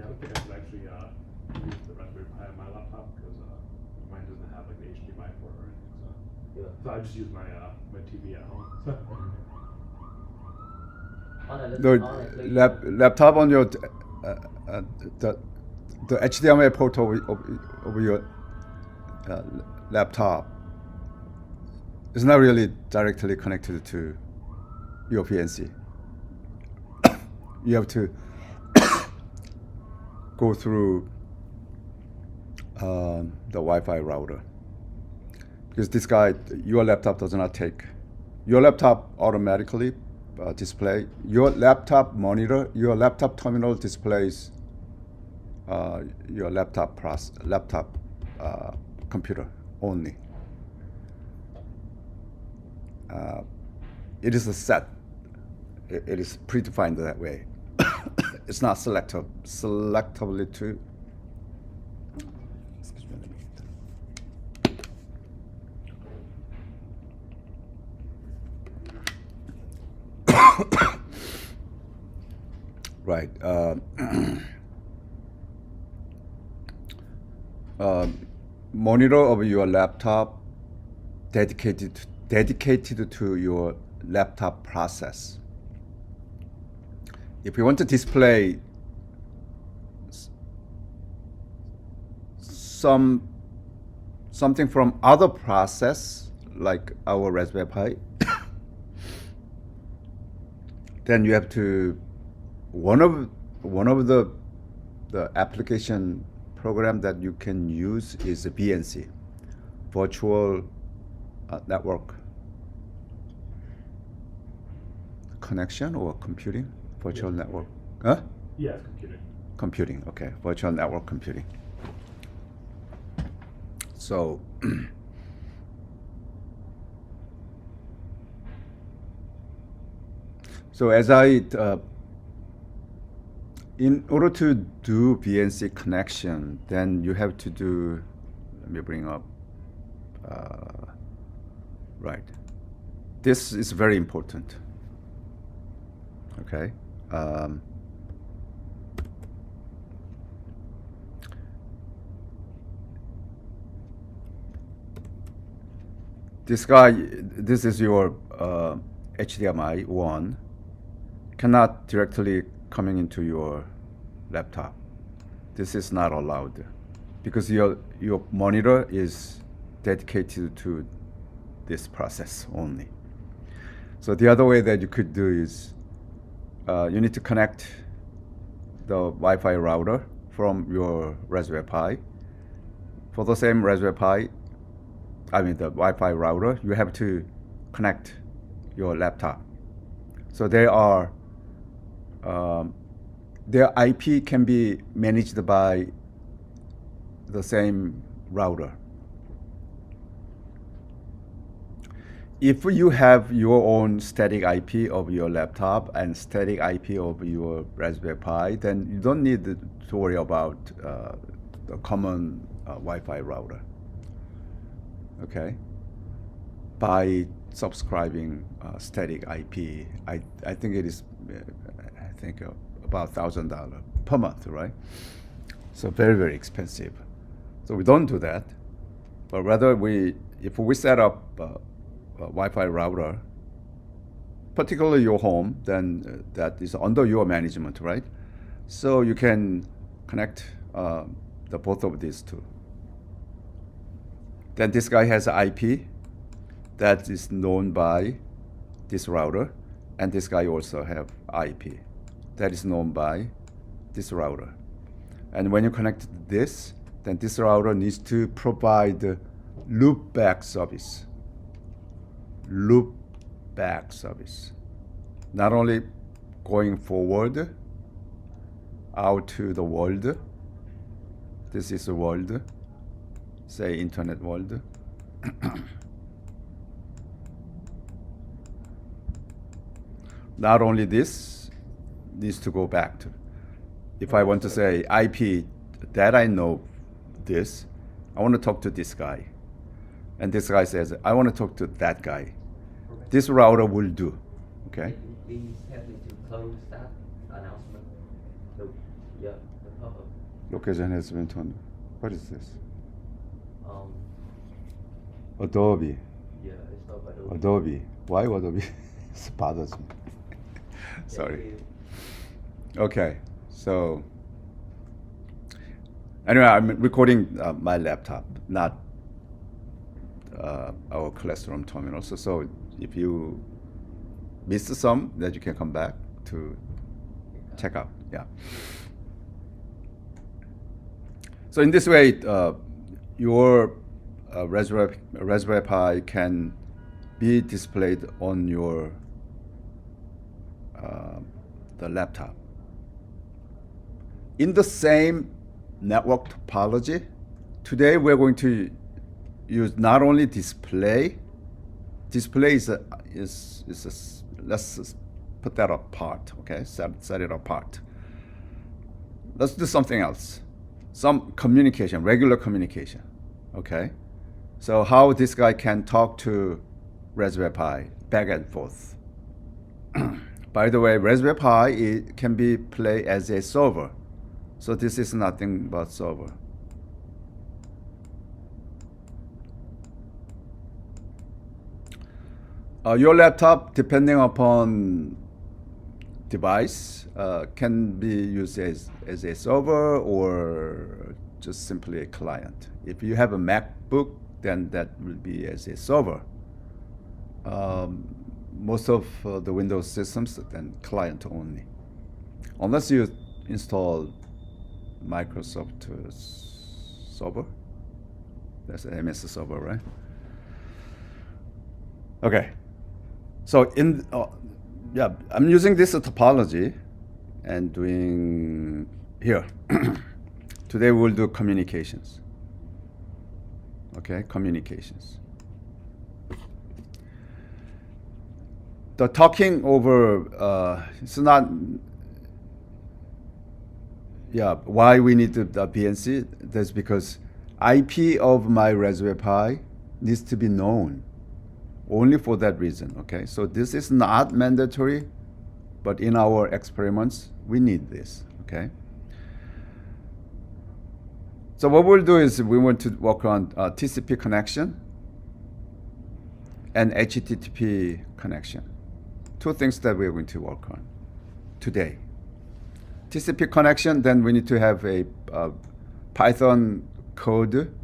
Yeah, I don't think I could actually use the Raspberry Pi on my laptop because mine doesn't have like the HDMI port or anything. So, Yeah. so I just use my TV at home. The laptop on your the HDMI port of your laptop is not really directly connected to your PNC. You have to go through the Wi-Fi router because your laptop does not take. Your laptop automatically display. Your laptop monitor, your laptop terminal displays your laptop computer only. It is a set. It is predefined that way. It's not selectively to. Excuse me, let me get that. Right. Monitor of your laptop dedicated to your laptop process. If you want to display something from other process like our Raspberry Pi, then you have to one of the application program that you can use is a VNC, virtual network connection or computing. Virtual network. Huh? Yeah, it's computing. Computing, okay. Virtual network computing. So, as in order to do VNC connection, then you have to do, let me bring up, right. This is very important, okay? This is your HDMI 1, cannot directly coming into your laptop. This is not allowed because your monitor is dedicated to this process only. So the other way that you could do is you need to connect the Wi-Fi router from your Raspberry Pi. For the same Raspberry Pi, the Wi-Fi router, you have to connect your laptop. So their IP can be managed by the same router. If you have your own static IP of your laptop and static IP of your Raspberry Pi, then you don't need to worry about the common Wi-Fi router. Okay, by subscribing static IP, I think it is about $1,000 per month, right? So very, very expensive. So we don't do that, but rather if we set up a Wi-Fi router, particularly your home, then that is under your management, right? So you can connect the both of these two. Then this guy has an IP that is known by this router, and this guy also have IP that is known by this router. And when you connect this, then this router needs to provide loopback service. Loopback service. Not only going forward out to the world, this is the world, say internet world. Not only this needs to go back to, if I want to say IP that I know this, I want to talk to this guy. And this guy says, I want to talk to that guy. This router will do, okay? Please help me to close that announcement. Yeah, the pop-up. Location has been turned. What is this? Um, Adobe. yeah, it's not Adobe. Adobe. Why Adobe? It bothers me. Yeah, Sorry. you- Okay, so anyway, I'm recording my laptop, not our classroom terminal. So if you missed some, that you can come back to check out. Yeah. So in this way, your Raspberry Pi can be displayed on your the laptop. In the same network topology, today we're going to use not only display. Display is let's put that apart. Okay, set it apart. Let's do something else. Some communication, regular communication. Okay, so how this guy can talk to Raspberry Pi back and forth. By the way, Raspberry Pi it can be played as a server. So this is nothing but server. Your laptop, depending upon device, can be used as a server or just simply a client. If you have a MacBook, then that will be as a server. Most of the Windows systems, then client only. Unless you install Microsoft server. That's an MS server, right? Okay. So yeah, I'm using this topology and doing here. Today we'll do communications. Okay, communications. The talking over, it's not, yeah, why we need the PNC, that's because IP of my Raspberry Pi needs to be known. Only for that reason, okay? So this is not mandatory, but in our experiments, we need this, okay? So what we'll do is we want to work on TCP connection and HTTP connection. Two things that we're going to work on today. TCP connection, then we need to have a Python code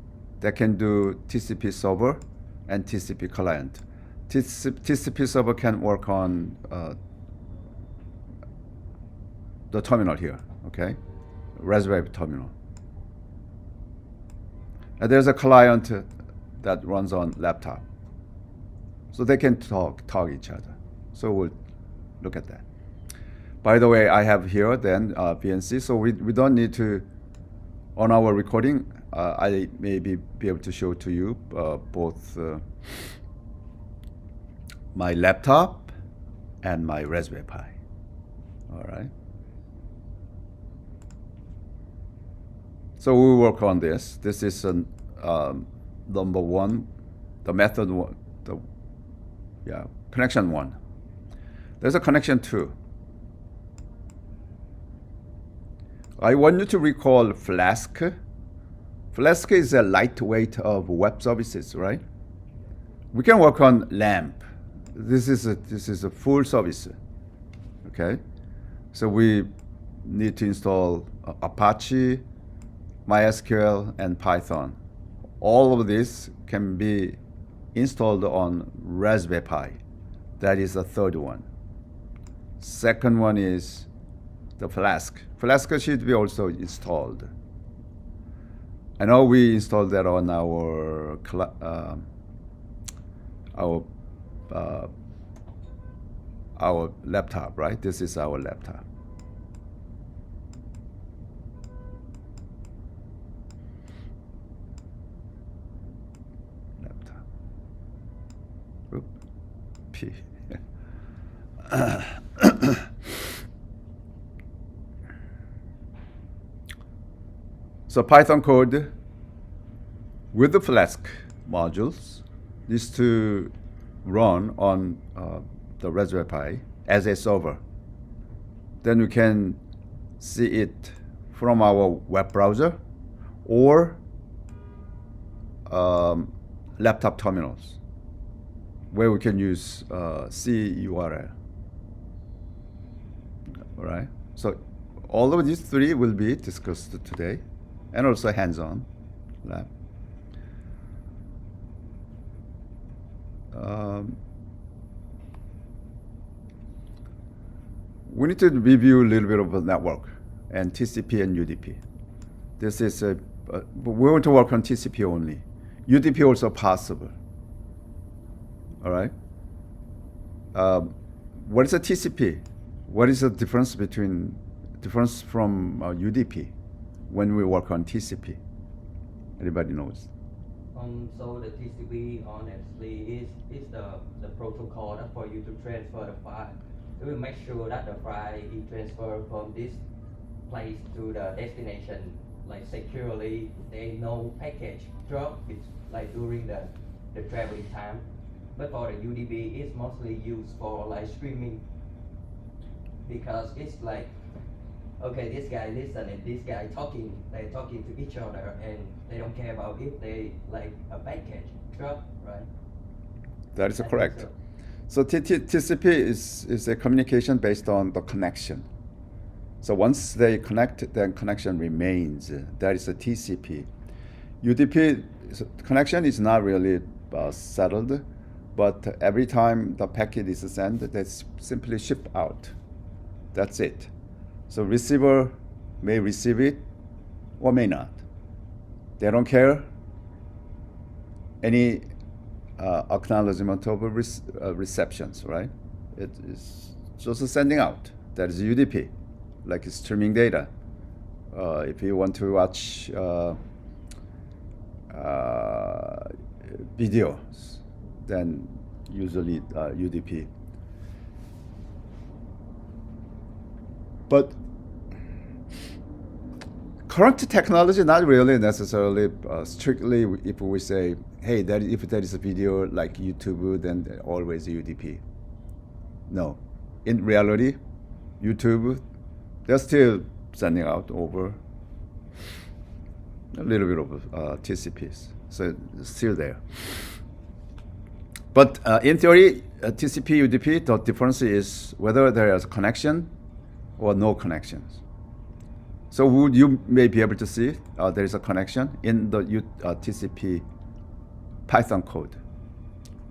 that can do TCP server and TCP client. TCP server can work on the terminal here, okay? Raspberry terminal. And there's a client that runs on laptop. So they can talk each other. So we'll look at that. By the way, I have here then PNC, so we don't need to, on our recording, I may be able to show to you both my laptop and my Raspberry Pi. All right. So we work on this. This is number one, the method one, connection one. There's a connection two. I want you to recall Flask. Flask is a lightweight of web services, right? We can work on LAMP. This is a full service, okay? So we need to install Apache, MySQL, and Python. All of this can be installed on Raspberry Pi. That is the third one. Second one is the Flask. Flask should be also installed. I know we installed that on our laptop, right? This is our laptop. Oop. P. So Python code with the Flask modules needs to run on the Raspberry Pi as a server. Then we can see it from our web browser or laptop terminals where we can use CURL. All right. So all of these three will be discussed today, and also hands-on lab. We need to review a little bit of the network and TCP and UDP. This is we want to work on TCP only. UDP also possible. All right. What is a TCP? What is the difference from UDP when we work on TCP? Anybody knows? So the TCP honestly is the protocol that for you to transfer the file. It will make sure that the file is transferred from this place to the destination like securely. There is no package drop. It's like during the traveling time. But for the UDP, it's mostly used for like streaming because it's like, okay, this guy listening, this guy talking, they're talking to each other and they don't care about if they like a package drop, right? That is I think correct. so. So TCP is a communication based on the connection. So once they connect, then connection remains. That is a TCP. UDP connection is not really settled, but every time the packet is sent, they simply ship out. That's it. So receiver may receive it or may not. They don't care any acknowledgement of receptions, right? It is just sending out. That is UDP, like streaming data. If you want to watch videos, then usually UDP. But current technology not really necessarily strictly. If we say, hey, if there is a video like YouTube, then always UDP. No, in reality, YouTube, they're still sending out over a little bit of TCPs, so it's still there. But in theory, TCP, UDP, the difference is whether there is a connection or no connections. So you may be able to see there is a connection in the TCP Python code.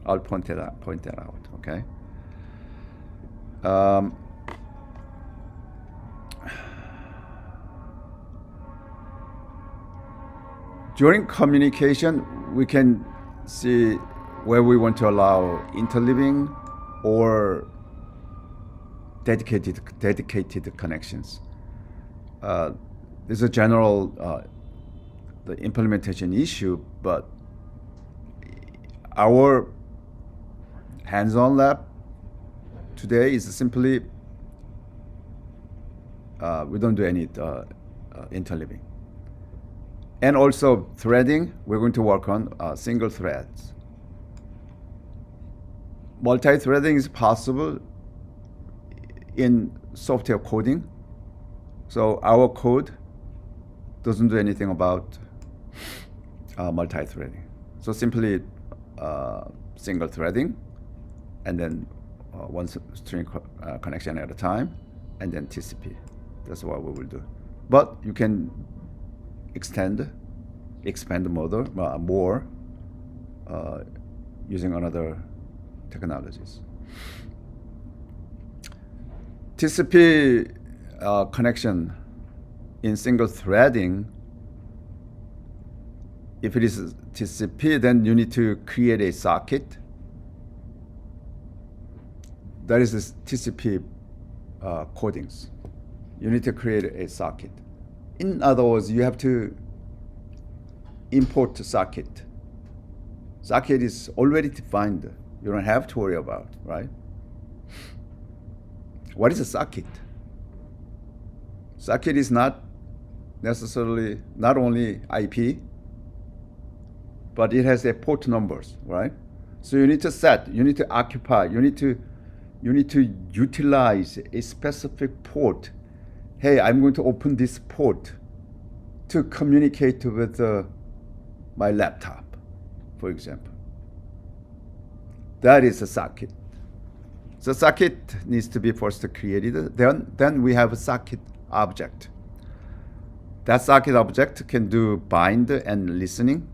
I'll point that out. Okay. During communication, we can see where we want to allow interleaving or dedicated connections. This is a general the implementation issue, but our hands-on lab today is simply we don't do any interleaving. And also threading, we're going to work on single threads. Multi-threading is possible in software coding. So our code doesn't do anything about multi-threading. So simply single threading, and then one string connection at a time, and then TCP. That's what we will do. But you can expand more using another technologies. TCP connection in single threading, if it is TCP, then you need to create a socket. That is this TCP codings. You need to create a socket. In other words, you have to import the socket. Socket is already defined. You don't have to worry about, right? What is a socket? Socket is not necessarily not only IP, but it has a port numbers, right? So you need to set, you need to occupy, you need to utilize a specific port hey, I'm going to open this port to communicate with my laptop, for example. That is a socket. The socket needs to be first created. Then we have a socket object. That socket object can do bind and listening.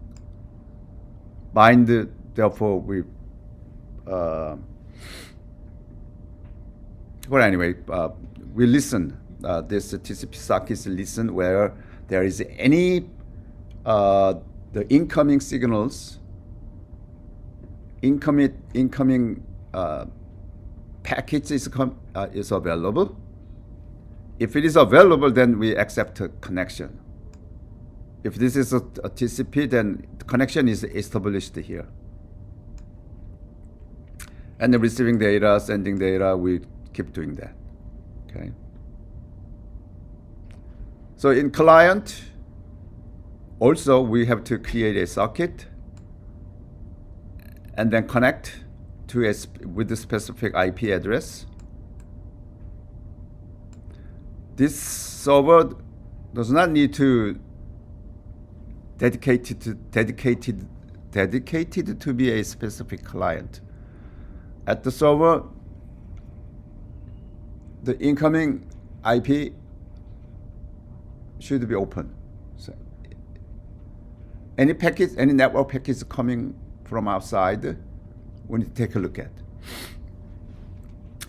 Bind, therefore, well, anyway, we listen. This TCP sockets listen where there is any the incoming signals, incoming package is available. If it is available, then we accept a connection. If this is a TCP, then the connection is established here. And the receiving data, sending data, we keep doing that. Okay. So in client, also we have to create a socket and then connect to with the specific IP address. This server does not need to dedicated to be a specific client. At the server, the incoming IP should be open. So any package, any network package coming from outside, we need to take a look at.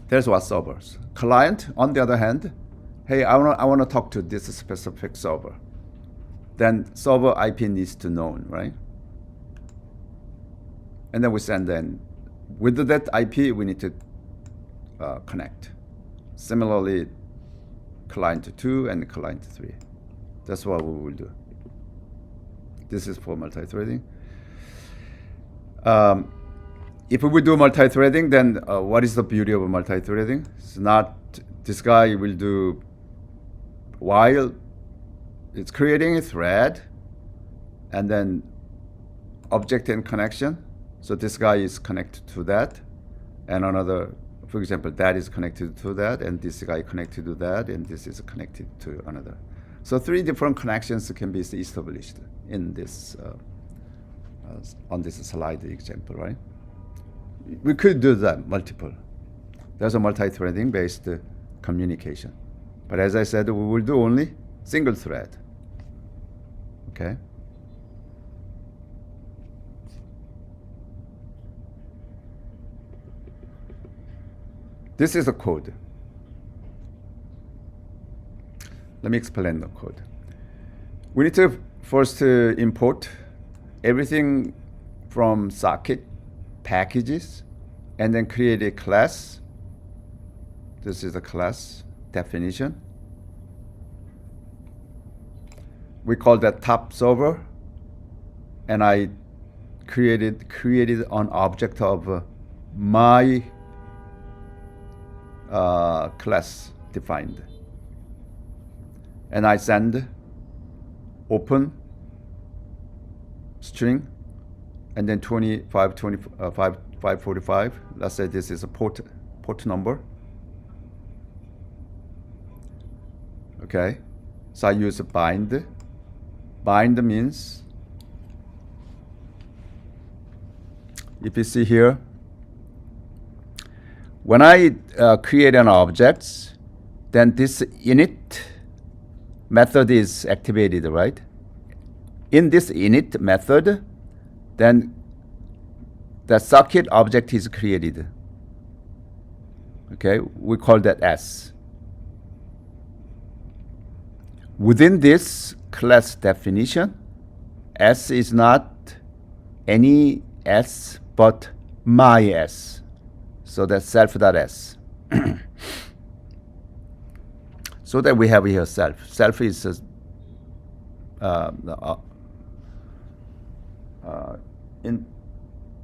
There's what servers. Client, on the other hand, hey, I want to talk to this specific server. Then server IP needs to known, right? And then we send in. With that IP, we need to connect. Similarly, client 2 and client 3. That's what we will do. This is for multi-threading. If we do multi-threading, then what is the beauty of multi-threading? It's not this guy will do while it's creating a thread and then object and connection. So this guy is connected to that, and another, for example, that is connected to that, and this guy connected to that, and this is connected to another. So 3 different connections can be established in this on this slide example, right? We could do that multiple. There's a multi-threading based communication, but as I said, we will do only single thread. Okay. This is a code. Let me explain the code. We need to first import everything from socket packages and then create a class. This is a class definition. We call that top server, and I created an object of my class defined, and I send open string and then 545. Let's say this is a port number. Okay, so I use a bind. Bind means, if you see here, when I create an object, then this init method is activated, right? In this init method, then the socket object is created. Okay, we call that S. Within this class definition, S is not any S but my S. So that's self.s. So that we have here self. Self is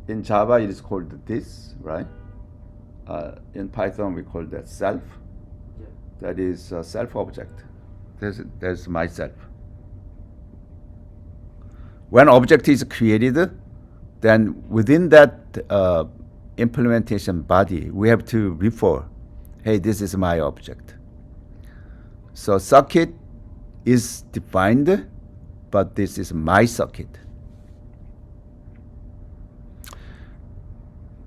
in Java it is called this, right? In Python we call that self. Yeah. That is self object. There's myself. When object is created, then within that implementation body, we have to refer, hey, this is my object. So circuit is defined, but this is my circuit.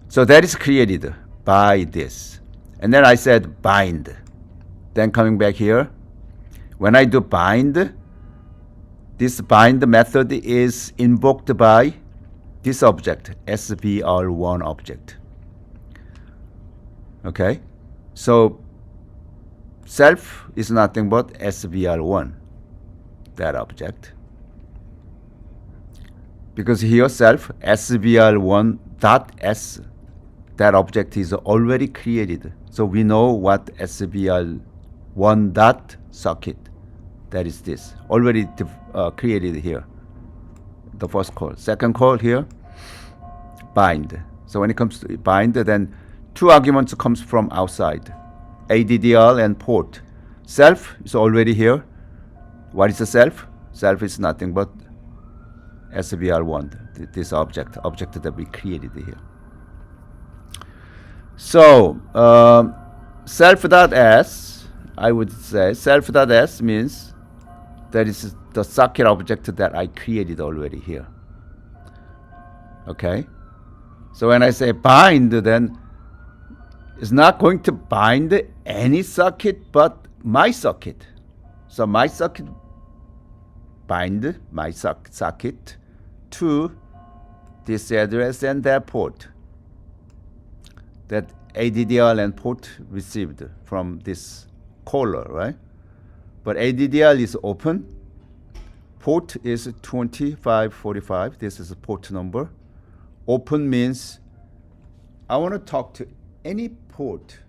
So that is created by this. And then I said bind. Then coming back here, when I do bind, this bind method is invoked by this object, SVR1 object. Okay? So self is nothing but SVR1, that object. Because here self, SVR1 dot S, that object is already created. So we know what SVR1 dot circuit, that is this, already created here. The first call. Second call here, bind. So when it comes to bind, then two arguments comes from outside, ADDR and port. Self is already here. What is the self? Self is nothing but SVR1, this object that we created here. So self.s, I would say self.s means that is the circuit object that I created already here. Okay? So when I say bind, then it's not going to bind any circuit but my circuit. So my circuit bind my circuit to this address and that port, that ADDR and port received from this caller, right? But ADDR is open. Port is 2545. This is a port number. Open means I want to talk to any port.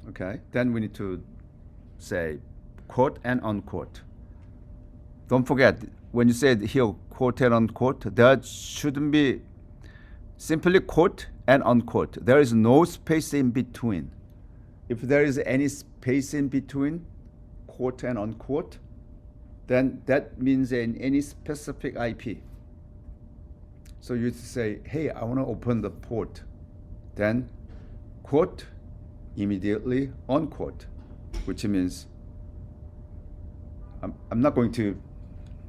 Okay, then we need to say quote and unquote. Don't forget, when you say here quote and unquote, there shouldn't be simply quote and unquote. There is no space in between. If there is any space in between quote and unquote, then that means in any specific IP. So you say, hey, I want to open the port. Then quote, immediately unquote, which means I'm not going to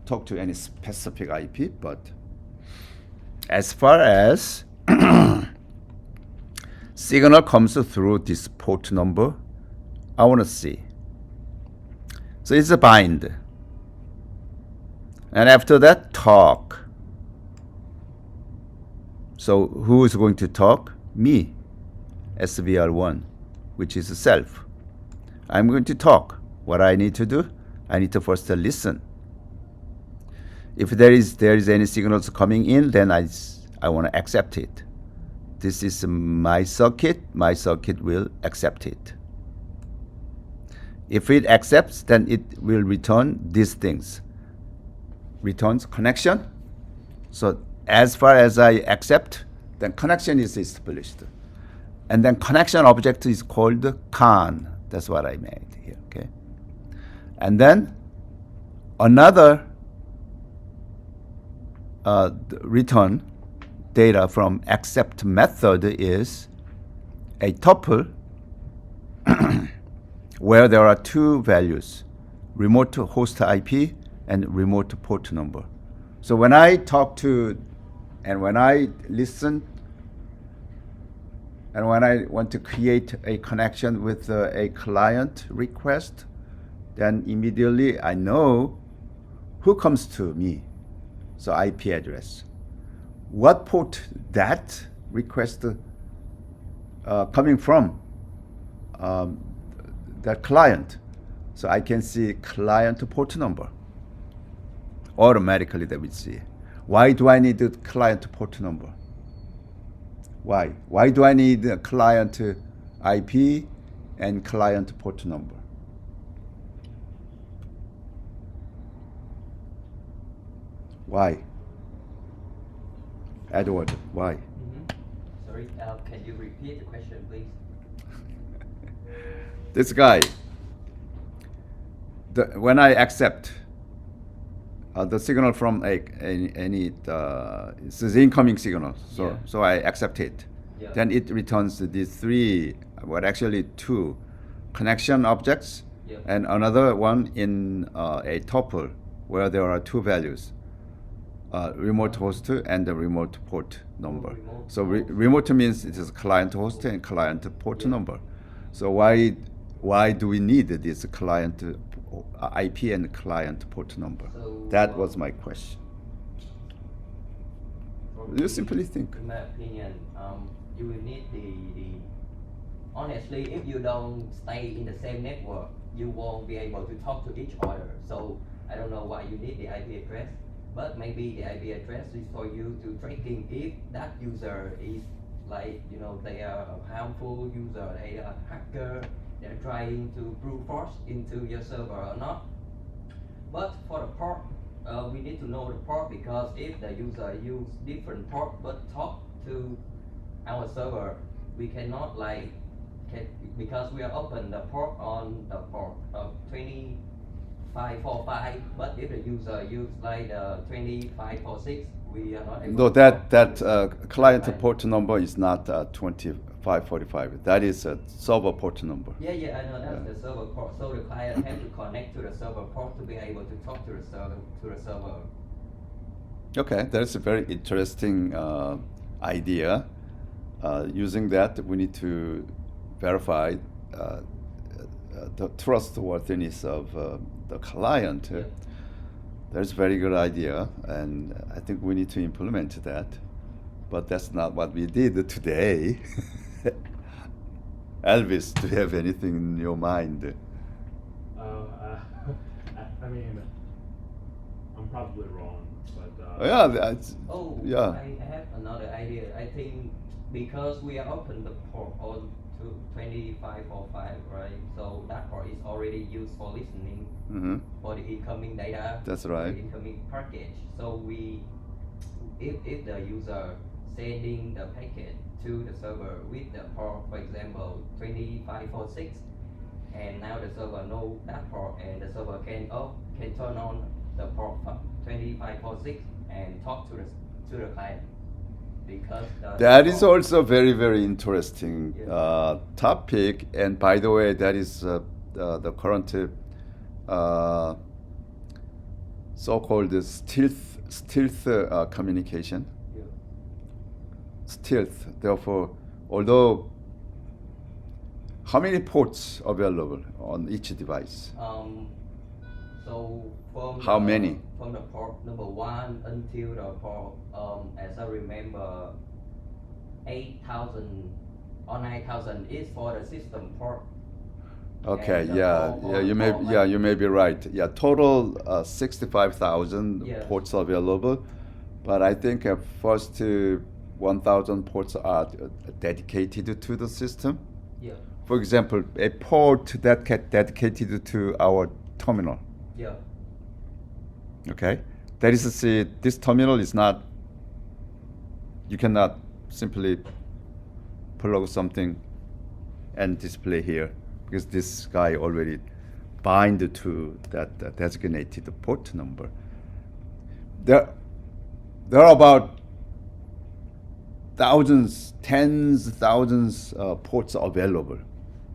talk to any specific IP, but as far as signal comes through this port number, I want to see. So it's a bind. And after that, talk. So who is going to talk? Me, SVR1, which is self. I'm going to talk. What I need to do? I need to first listen. If there is any signals coming in, then I want to accept it. This is my circuit will accept it. If it accepts, then it will return these things. Returns connection. So as far as I accept, then connection is established. And then connection object is called con. That's what I made here, okay? And then another return data from accept method is a tuple where there are two values, remote host IP and remote port number. So when I talk to, and when I listen, and when I want to create a connection with a client request, then immediately I know who comes to me. So IP address. What port that request coming from that client. So I can see client port number. Automatically they will see. Why do I need the client port number? Why? Why do I need a client IP and client port number? Why? Edward, why? Sorry, can you repeat the question, please? This guy, when I accept the signal from any it's the incoming signal, so I accept it. Yeah. Then it returns these three, well actually two, connection objects, Yeah. and another one in a tuple where there are two values, remote host and the remote port number. remote So host. remote means it is client host and client port Yeah. number. So why do we need this client IP and client port number? So, That was my question. For You me, simply think. in my opinion, you will need the honestly, if you don't stay in the same network, you won't be able to talk to each other. So I don't know why you need the IP address, but maybe the IP address is for you to tracking if that user is like, they are a harmful user, they are a hacker, they're trying to brute force into your server or not. But for the port, we need to know the port, because if the user use different port but talk to our server, we cannot because we are open the port on the port of 2545, but if the user use like the 2546, we are not able No, to that talk to the client client. port number is not 2545. That is a server port number. Yeah, I know that's Yeah. the server port. So the client have to connect to the server port to be able to talk to the server. Okay, that's a very interesting idea. Using that, we need to verify the trustworthiness of the client. Yeah. That's a very good idea, and I think we need to implement that. But that's not what we did today. Elvis, do you have anything in your mind? I mean, I'm probably wrong, but Yeah, that's, Oh, yeah. I have another idea. I think because we are open the port on to 2545, right? So that port is already used for listening Hmm. for the incoming data. That's for right. The incoming package. So if the user sending the packet to the server with the port, for example, 2546, and now the server know that port, and the server can turn on the port 2546 and talk to the client, because That is also very, very interesting Yeah. topic. And by the way, that is the current so-called stealth communication. Yeah. Stealth. Therefore, although how many ports available on each device? So from How many? From the port number 1 until the port, as I remember, 8,000 or 9,000 is for the system port. Okay, And the yeah, port yeah, on you port may, yeah, you may be right. Yeah, total 65,000 Yes. ports available, but I think first 1,000 ports are dedicated to the system. Yeah, For example, a port that dedicated to our terminal. yeah, Okay, that is to say, this terminal is not. You cannot simply plug something and display here, because this guy already bind to that designated port number. There are about thousands, tens of thousands ports available.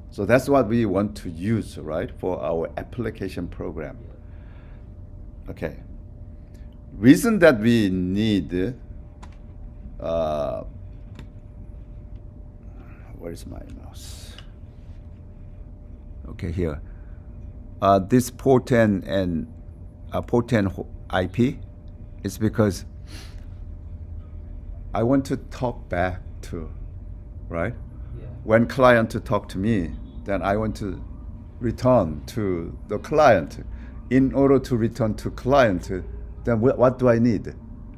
So that's what we want to use, right, for our application program. yeah. Okay. Reason that we need where is my mouse? Okay, here. This port and port and IP is because I want to talk back to, right? Yeah. When client to talk to me, then I want to return to the client. In order to return to client, then what do I need? You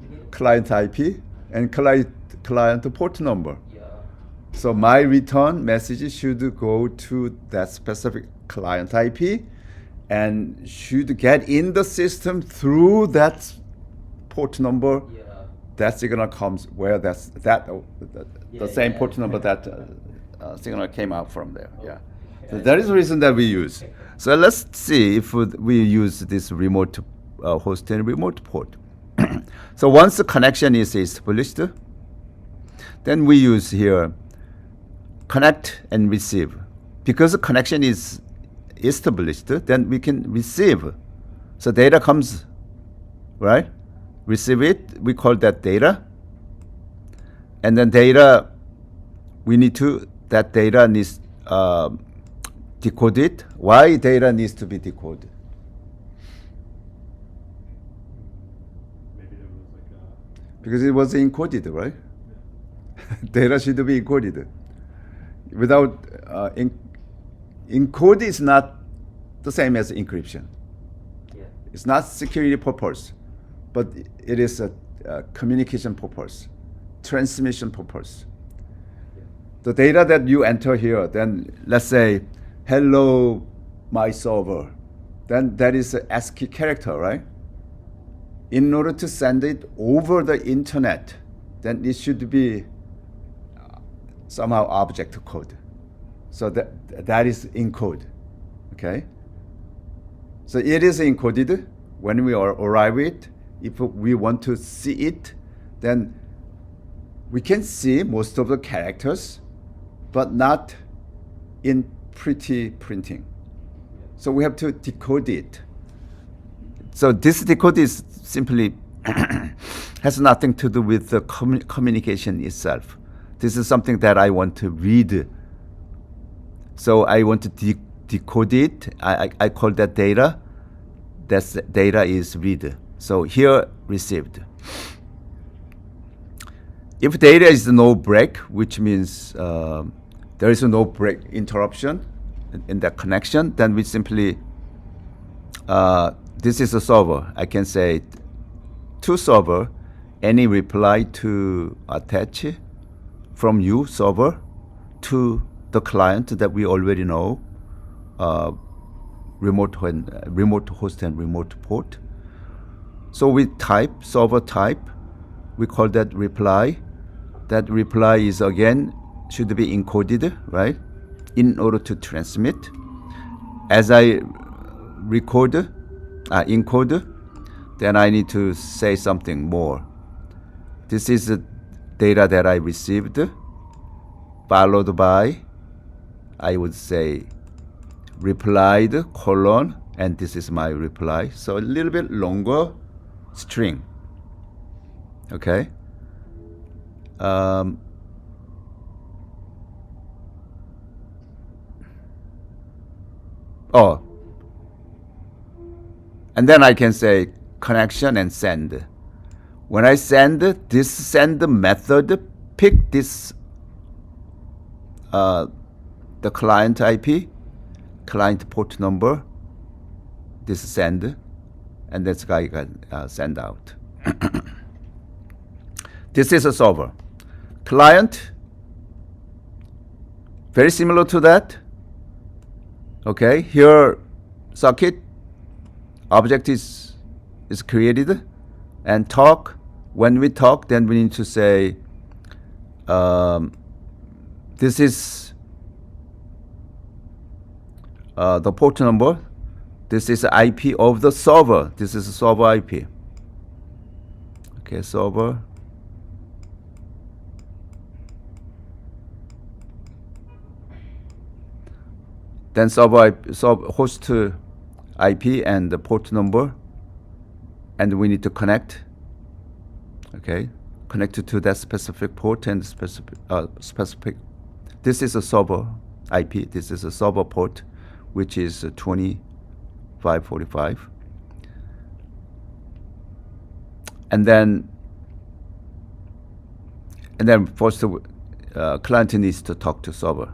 need- Client IP and client port number. Yeah, So my return message should go to that specific client IP and should get in the system through that port number. yeah. That signal comes where the Yeah, same yeah. port number that signal came out from there. Oh, Yeah. okay. So that is the reason that we use. So let's see if we use this remote host and remote port. So once the connection is established, then we use here connect and receive because the connection is established, then we can receive. So data comes, right? Receive it, we call that data. And then data, that data needs decoded. Why data needs to be decoded? Maybe there was like a. Because it was encoded, right? Data should be encoded. Without encode is not the same as encryption. Yeah. It's not security purpose, but it is a communication purpose, transmission purpose. Yeah. The data that you enter here, then let's say, hello, my server, then that is an ASCII character, right? In order to send it over the internet, then it should be somehow object code. So that is encode, okay? So it is encoded. When we arrive it, if we want to see it, then we can see most of the characters, but not in pretty printing. So we have to decode it. So this decode is simply has nothing to do with the communication itself. This is something that I want to read. So I want to decode it. I call that data. That's data is read. So here received. If data is no break, which means there is no break interruption in that connection, then we simply this is a server. I can say to server, any reply to attach from you server to the client that we already know, remote host and remote port. So we type server type. We call that reply. That reply is again should be encoded, right? In order to transmit. As I encode, then I need to say something more. This is the data that I received, followed by, I would say, replied, colon, and this is my reply. So a little bit longer string, okay? And then I can say connection and send. When I send, this send method pick this the client IP, client port number, this send, and this guy can send out. This is a server. Client, very similar to that. Okay, here socket object is created, and talk. When we talk, then we need to say this is the port number. This is the IP of the server. This is the server IP. Okay, server. Then server host IP and the port number, and we need to connect. Okay, connect to that specific port and specific. This is a server IP. This is a server port, which is 2545. And then first, client needs to talk to server.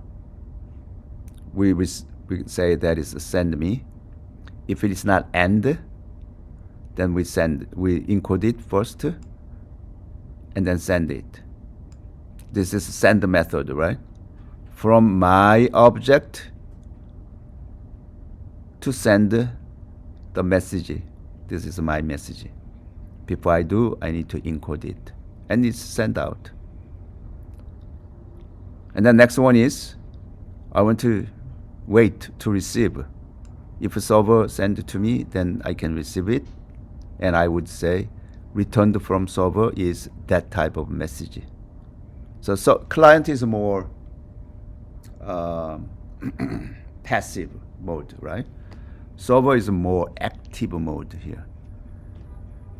We say that is send me. If it is not end, then we encode it first, and then send it. This is send method, right? From my object to send the message. This is my message. Before I do, I need to encode it, and it's sent out. And the next one is, I want to wait to receive. If a server send it to me, then I can receive it, and I would say returned from server is that type of message. So client is more passive mode, right? Server is more active mode here.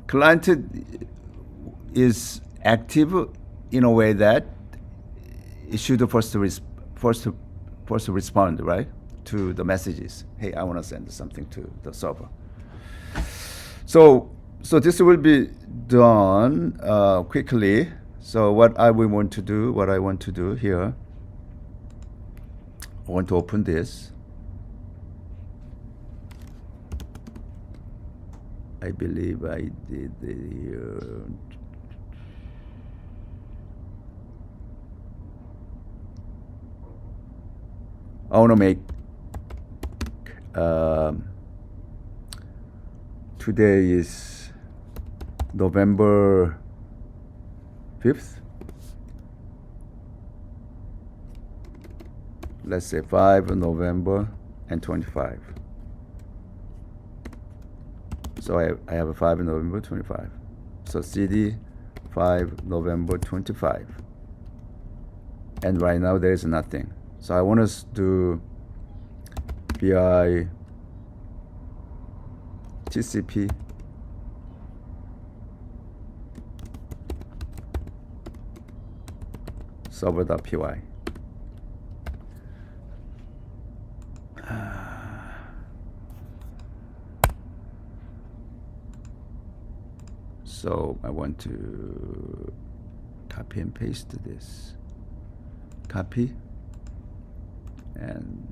Client is active in a way that it should first respond, right, to the messages. Hey, I want to send something to the server. So this will be done quickly. So what I want to do here, I want to open this. I believe I did the I want to make today is November 5th. Let's say 5 November and 25. So I have a 5 November 25. So CD 5 November 25. And right now there is nothing. So I want us to BI TCP server.py. So I want to copy and paste this. Copy and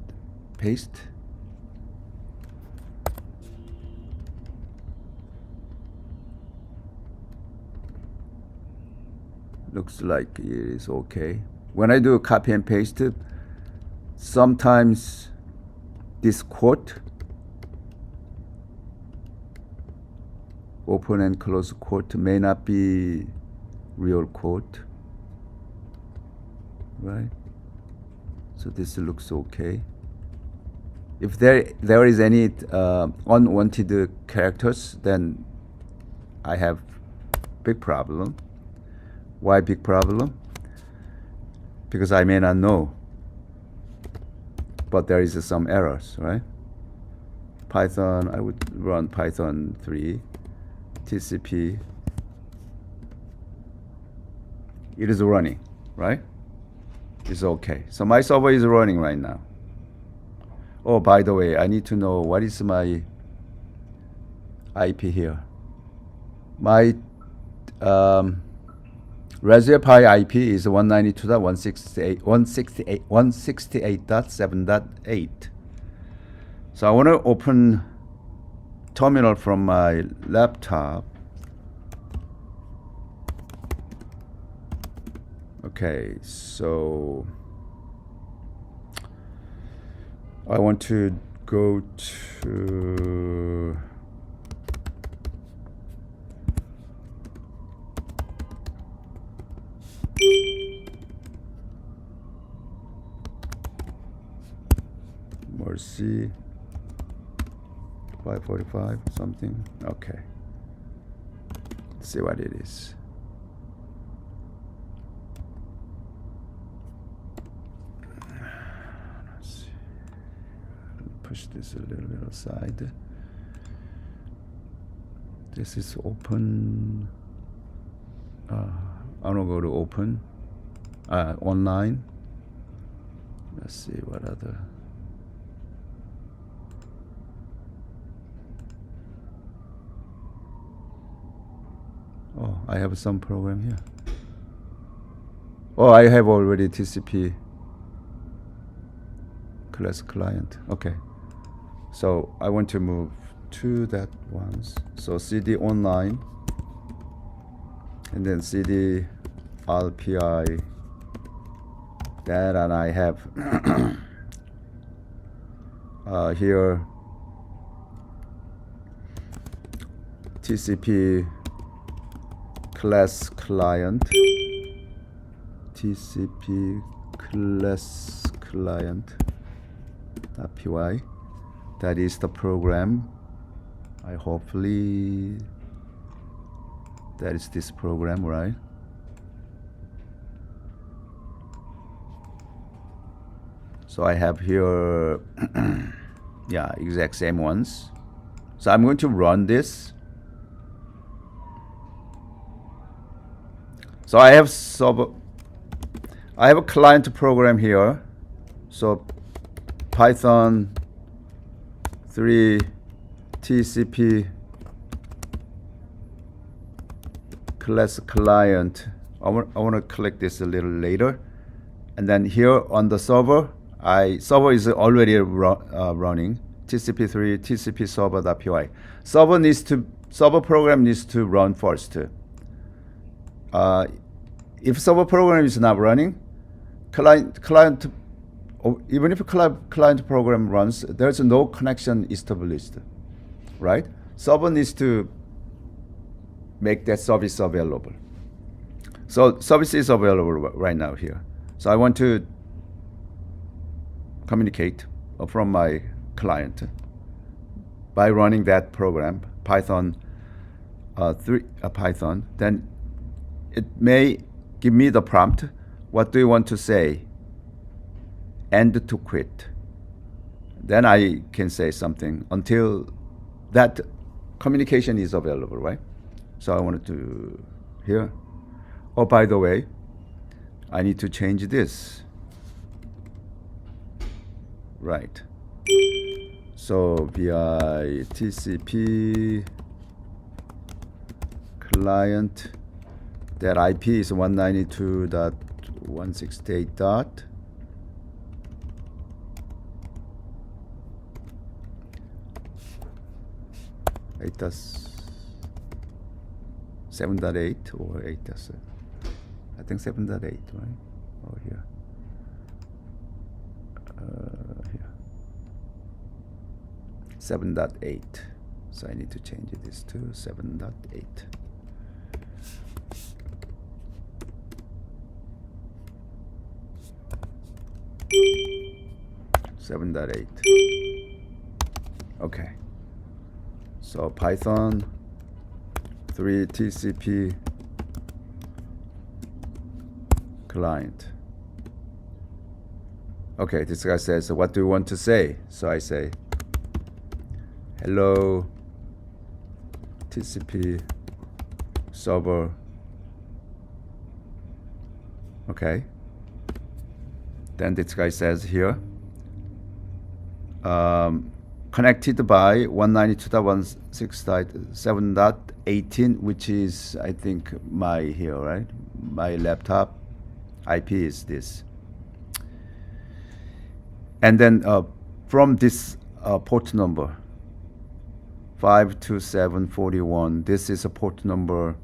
paste. Looks like it is okay. When I do copy and paste, sometimes this quote, open and close quote, may not be real quote, right? So this looks okay. If there is any unwanted characters, then I have big problem. Why big problem? Because I may not know, but there is some errors, right? Python, I would run Python 3, TCP. It is running, right? It's okay. So my server is running right now. Oh, by the way, I need to know what is my IP here. My Raspberry Pi IP is 192.168.7.8. So I want to open terminal from my laptop. Okay, so I want to go to Mercy 545 something. Okay, let's see what it is. Let's see. Push this a little bit aside. This is open. I'm gonna go to open online. Let's see what other. Oh, I have some program here. Oh, I have already TCP class client. Okay, so I want to move to that once. So CD online, and then CD RPI. That, and I have here TCP class client, TCP class client .py. That is the program. I hopefully that is this program, right? So I have here, yeah, exact same ones. So I'm going to run this. So I have a client program here. So Python 3 TCP class client. I want to click this a little later, and then here on the server, server is already running TCP3 TCP server.py. Server program needs to run first. If server program is not running, even if client program runs, there's no connection established, right? Server needs to make that service available. So service is available right now here. So I want to communicate from my client by running that program, Python 3 Python. Then it may give me the prompt. What do you want to say? End to quit. Then I can say something until that communication is available, right? So I wanted to here. Oh, by the way, I need to change this. Right. So VI TCP client, that IP is 192.168 dot. It does 7.8 or 8 does, I think 7.8, right? Oh, here. Here. 7.8. So I need to change this to 7.8. Okay. So Python 3 TCP client. Okay, this guy says, so what do you want to say? So I say, hello TCP server. Okay. Then this guy says here, connected by 192.168.7.18, which is, I think, my here, right? My laptop IP is this. And then from this port number, 52741, this is a port number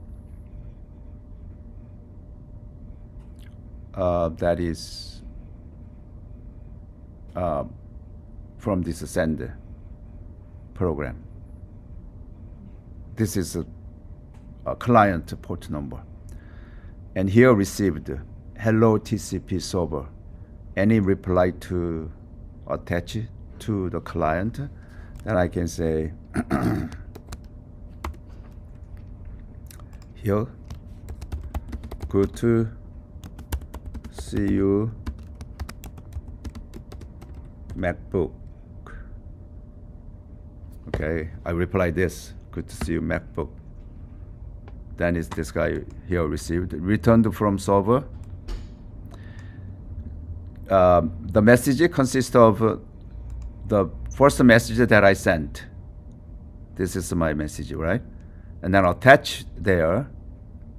that is from this sender program. This is a client port number. And here received hello TCP server. Any reply to attach to the client, then I can say here, good to see you, MacBook. Okay, I reply this, good to see you, MacBook. Then is this guy here received, returned from server. The message consists of the first message that I sent. This is my message, right? And then attach there,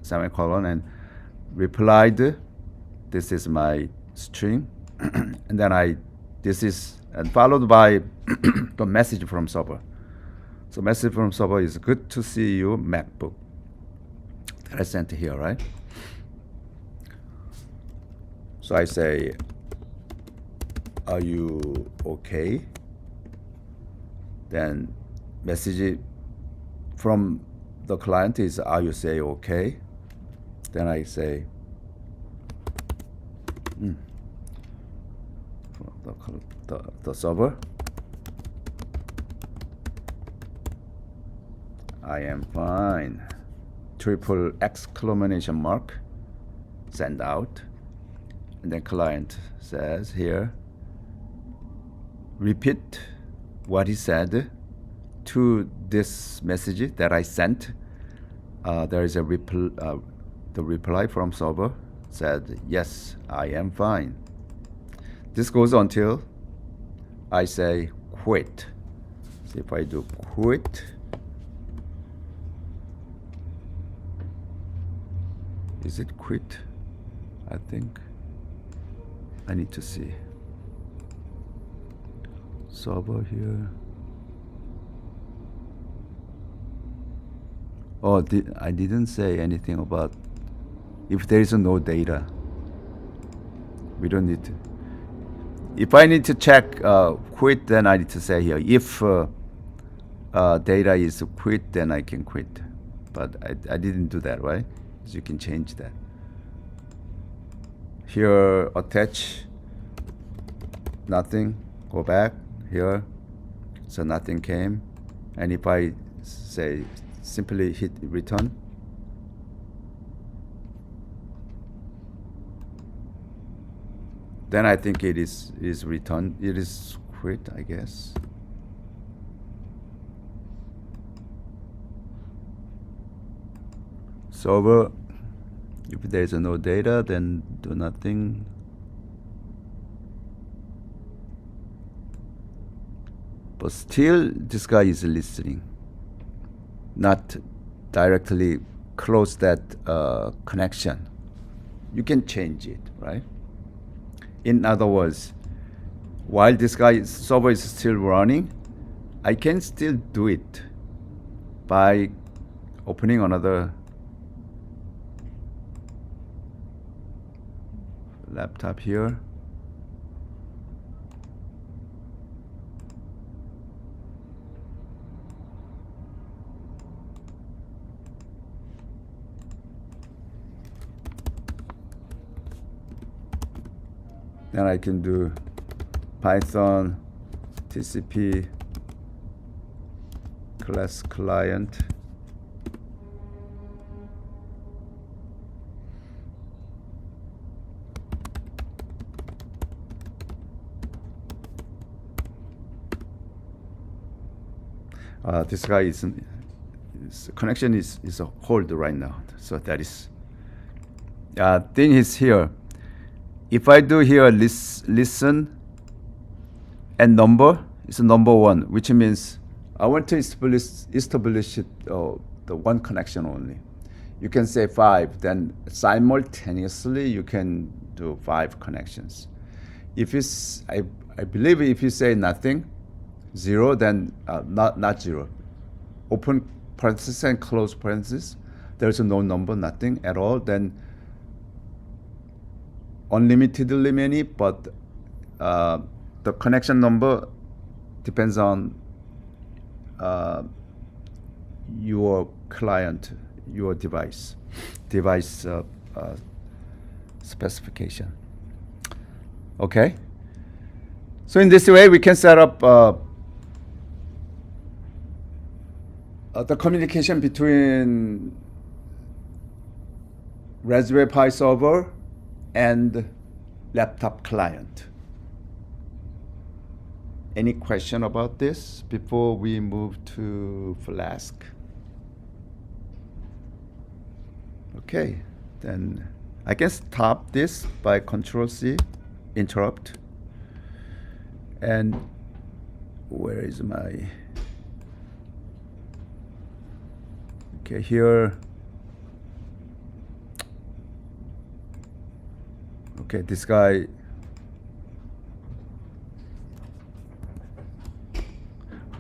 semicolon, and replied. This is my string. And then and followed by the message from server. So message from server is good to see you, MacBook. That I sent here, right? So I say, are you okay? Then message from the client is, are you say okay? Then I say, the server, I am fine. Triple exclamation mark, send out. And then client says here, repeat what he said to this message that I sent. There is a the reply from server said, yes, I am fine. This goes until I say quit. So if I do quit, is it quit? I think I need to see. Server here. Oh, I didn't say anything about if there is no data. We don't need to. If I need to check quit, then I need to say here, if data is quit, then I can quit. But I didn't do that, right? So you can change that. Here, attach, nothing, go back, here, so nothing came. And if I say, simply hit return, then I think it is returned. It is quit, I guess. Server, if there is no data, then do nothing. But still, this guy is listening. Not directly close that connection. You can change it, right? In other words, while this guy's server is still running, I can still do it by opening another laptop here. Then I can do Python TCP class client. This guy his connection is a hold right now, so that is thing is here. If I do here listen and number, it's number 1, which means I want to establish it, the one connection only. You can say 5, then simultaneously you can do 5 connections. If it's, I believe if you say nothing, 0, then not 0. Open parenthesis and close parenthesis, there's no number, nothing at all, then unlimitedly many, but the connection number depends on your client, your device specification. Okay, so in this way we can set up the communication between Raspberry Pi server and laptop client. Any question about this before we move to Flask? Okay, then I can stop this by Control-C, interrupt. And where is my, okay, here. Okay, this guy,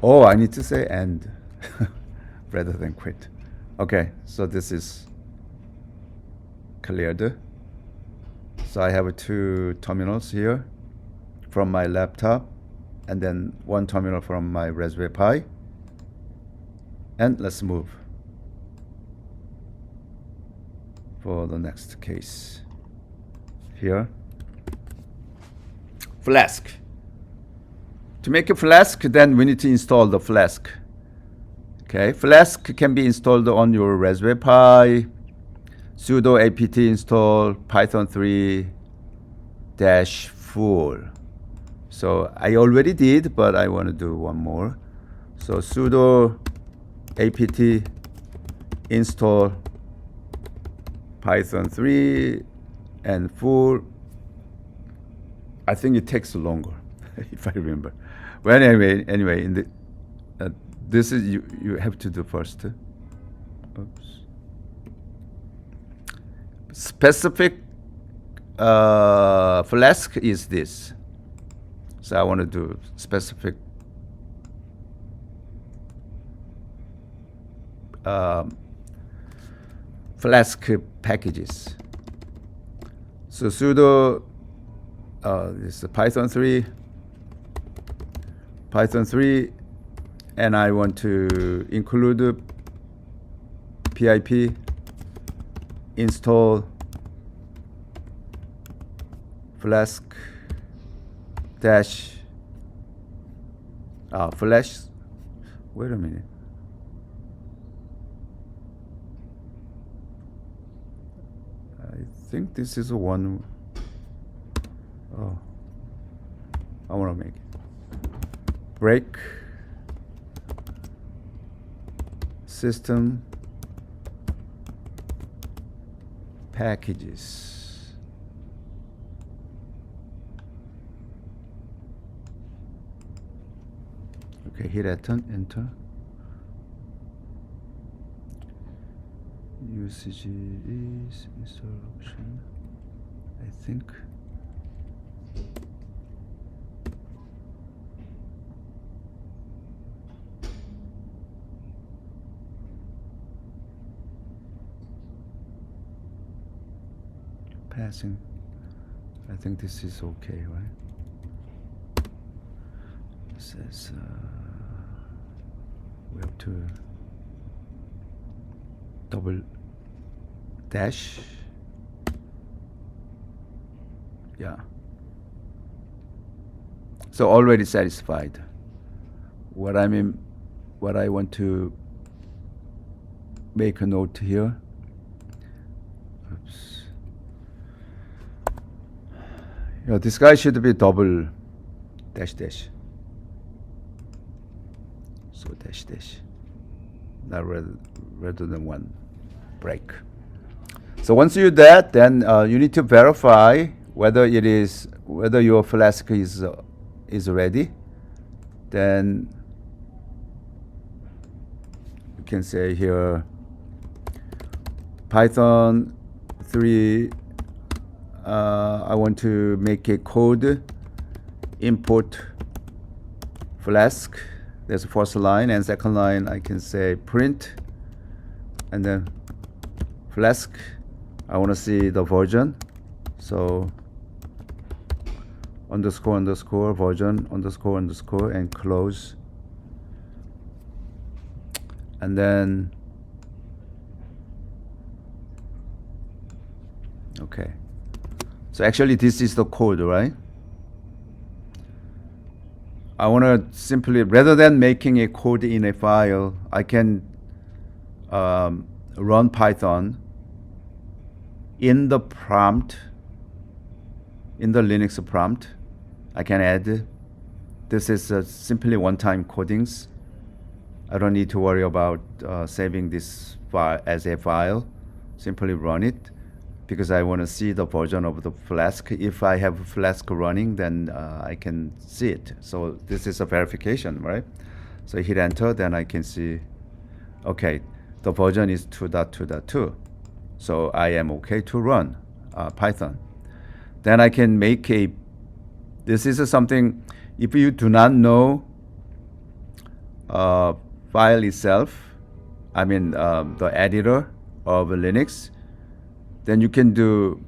oh, I need to say end rather than quit. Okay, so this is cleared. So I have 2 terminals here from my laptop, and then 1 terminal from my Raspberry Pi. And let's move for the next case. Here, Flask. To make a Flask, then we need to install the Flask. Okay, Flask can be installed on your Raspberry Pi. Sudo apt install python 3-full. So I already did, but I want to do one more. So sudo apt install Python 3 and full. I think it takes longer, if I remember. Well, anyway, in the this is you have to do first. Oops. Specific Flask is this. So I want to do specific Flask packages. So sudo this is Python 3, and I want to include pip install Flask dash flash. Wait a minute. I think this is one. Oh, I want to make it. Break system packages. Okay, hit enter. Usage is install option, I think. Passing. I think this is okay, right? It says we have to double dash. Yeah. So already satisfied. What I want to make a note here. Oops. Yeah, this guy should be double dash dash. So dash dash, not rather than one break. So once you do that, then you need to verify whether your Flask is ready. Then you can say here Python 3. I want to make a code import Flask. There's the first line, and second line I can say print, and then Flask. I want to see the version, so underscore version underscore and close, and then okay. So actually this is the code, right? I want to simply, rather than making a code in a file, I can run Python in the prompt, in the Linux prompt. I can add, this is simply one-time codings. I don't need to worry about saving this file as a file. Simply run it, because I want to see the version of the Flask. If I have Flask running, then I can see it. So this is a verification, right? So hit enter, then I can see, okay, the version is 2.2.2. So I am okay to run Python. Then I can make a, this is something, if you do not know file itself, I mean the editor of Linux, then you can do,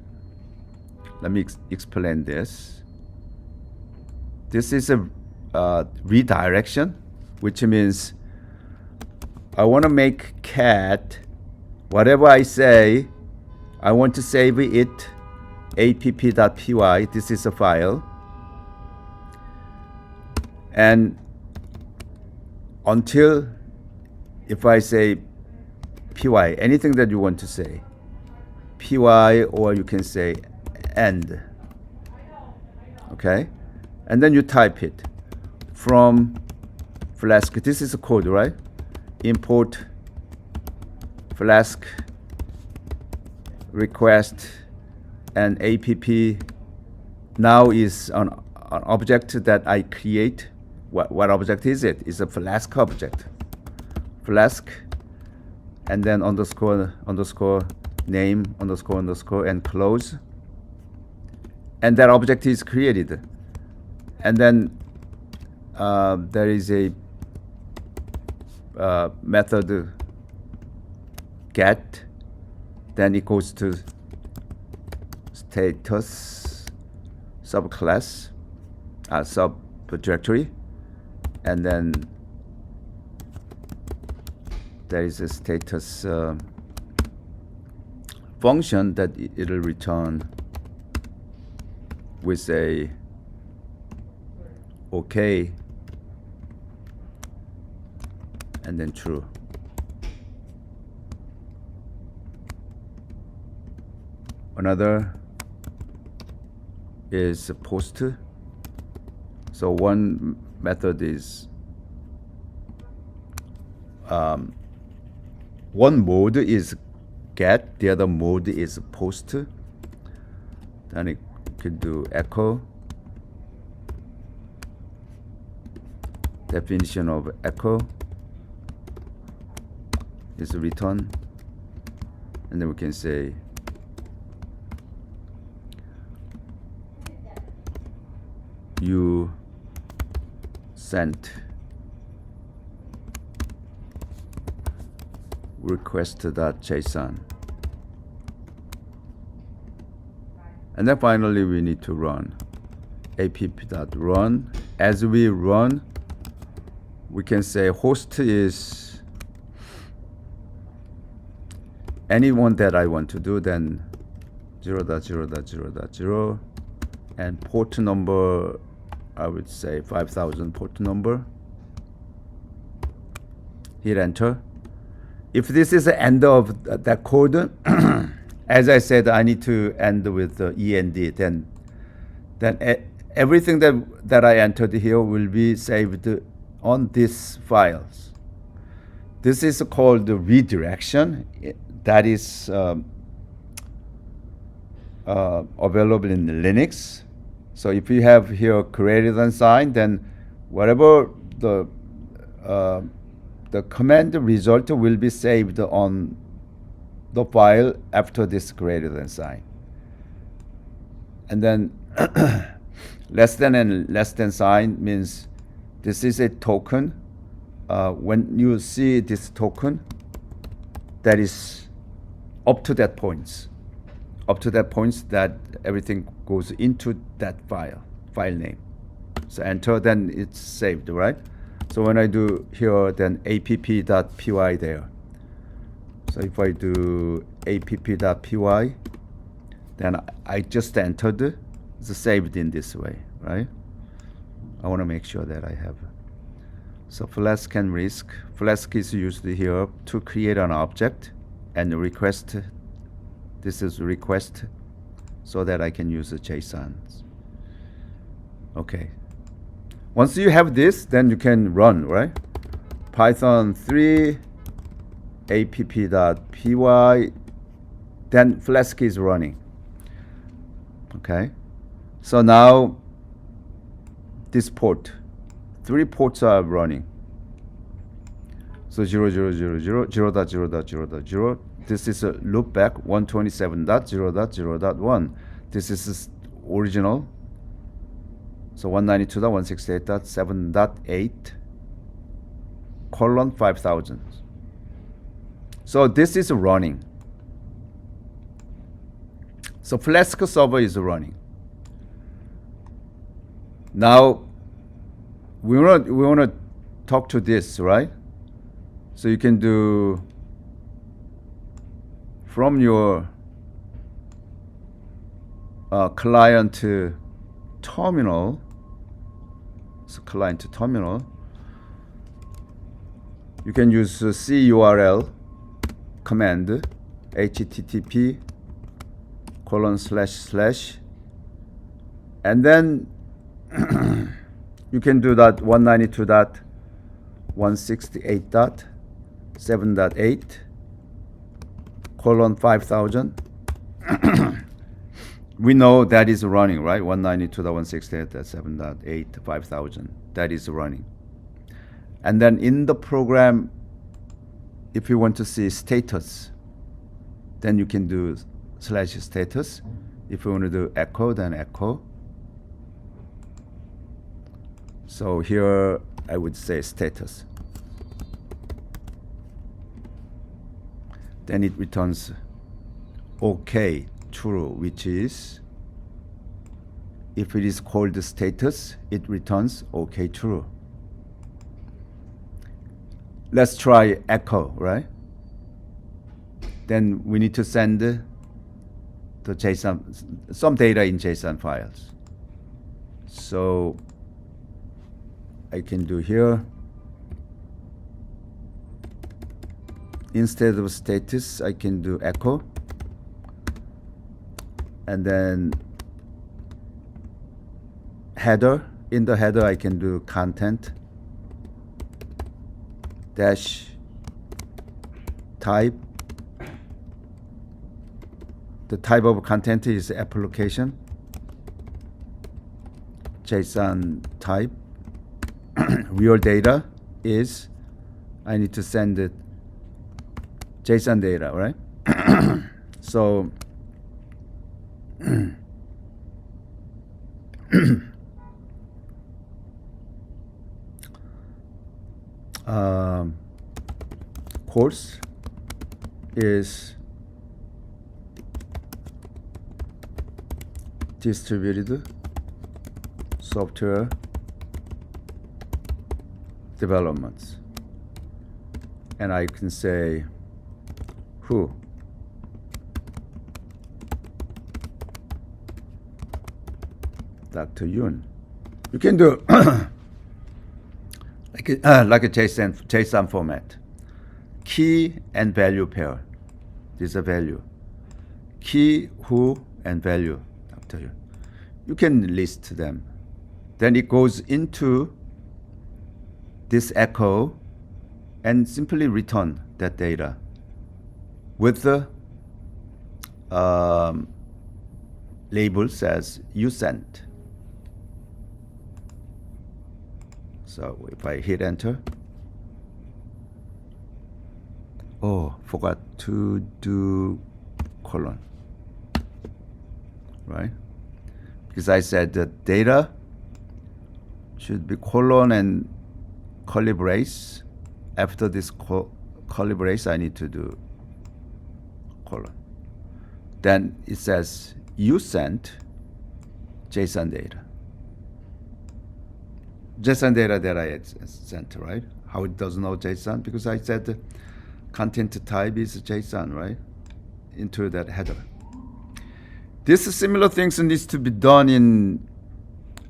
let me explain this. This is a redirection, which means I want to make cat, whatever I say, I want to save it app.py. This is a file. And until, if I say py, anything that you want to say, py, or you can say end. Okay? and then you type it from Flask. This is a code, right? Import Flask request and app now is an object that I create. What object is it? It's a Flask object. Flask, and then underscore name underscore and close, and that object is created. And then there is a method get, then it goes to status subclass, subdirectory, and then there is a status function that it'll return with a OK and then true. Another is post. So one method is one mode is get, the other mode is post. Then it could do echo. Definition of echo is return, and then we can say you sent request.json, and then finally we need to run app.run. As we run, we can say host is anyone that I want to do, then 0.0.0.0, and port number, I would say 5000 port number. Hit enter. If this is the end of that code, as I said, I need to end with end. Then everything that I entered here will be saved on these files. This is called the redirection. That is available in Linux. So if you have here greater than sign, then whatever the command result will be saved on the file after this greater than sign. And then less than and less than sign means this is a token. When you see this token, that is up to that point. Up to that point that everything goes into that file name. So enter, then it's saved, right? So when I do here, then app.py there. So if I do app.py, then I just entered, it's saved in this way, right? I want to make sure that I have. So Flask and Risk. Flask is used here to create an object and request. This is request so that I can use the JSON. Okay. Once you have this, then you can run, right? Python 3 app.py, then Flask is running. Okay. So now this port, 3 ports are running. So 0.0.0.0. This is a loopback 127.0.0.1. This is original. So 192.168.7.8 colon 5000. So this is running. So Flask server is running. Now we want to talk to this, right? So you can do from your client to terminal. So client to terminal. You can use curl command http:// and then you can do that 192.168.7.8 colon 5000. We know that is running, right? 192.168.7.8 5000. That is running. And then in the program, if you want to see status, then you can do /status. If you want to do echo, then echo. So here I would say status. Then it returns OK, true, which is, if it is called status, it returns OK, true. Let's try echo, right? Then we need to send the JSON, some data in JSON files. So I can do here, instead of status, I can do echo. And then header, in the header I can do content dash type. The type of content is application, JSON type. Real data is, I need to send it JSON data, right? So course is distributed software developments, and I can say who. Dr. Yun. You can do like a JSON format. Key and value pair. This is a value. Key, who, and value. Dr. Yun. You can list them. Then it goes into this echo and simply return that data with the label says you sent. So if I hit enter, oh, forgot to do colon, right? Because I said the data should be colon and curly brace. After this curly brace, I need to do colon. Then it says you sent JSON data. JSON data that I had sent, right? How it doesn't know JSON? Because I said the content type is JSON, right? Into that header. This similar things needs to be done in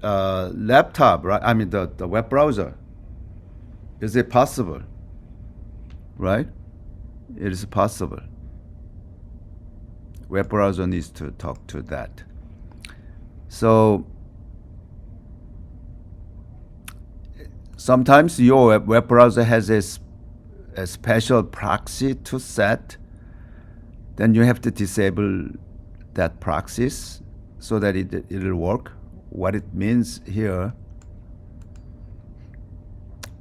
laptop, right? I mean the web browser. Is it possible? Right? It is possible. Web browser needs to talk to that. So sometimes your web browser has a special proxy to set. Then you have to disable that proxies so that it'll work. What it means here,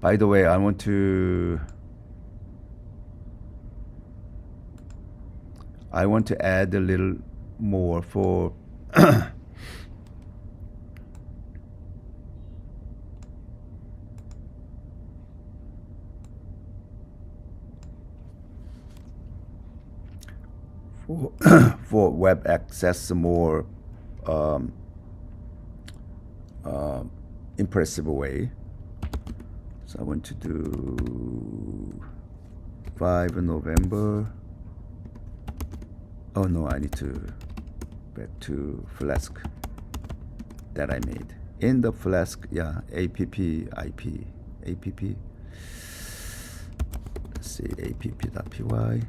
by the way, I want to add a little more for for web access, more impressive way. So I want to do 5 November. Oh no, I need to back to Flask that I made. In the Flask, yeah, app IP, app. Let's see, app.py.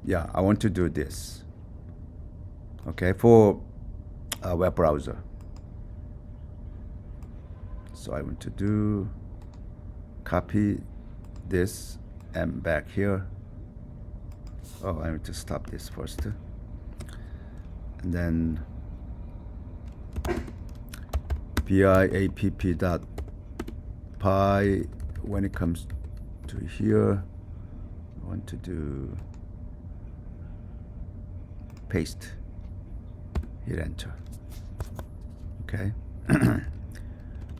Yeah, I want to do this. okay, for a web browser. So I want to do copy this and back here. Oh, I need to stop this first. And then biapp.py. When it comes to here, I want to do paste, hit enter. Okay.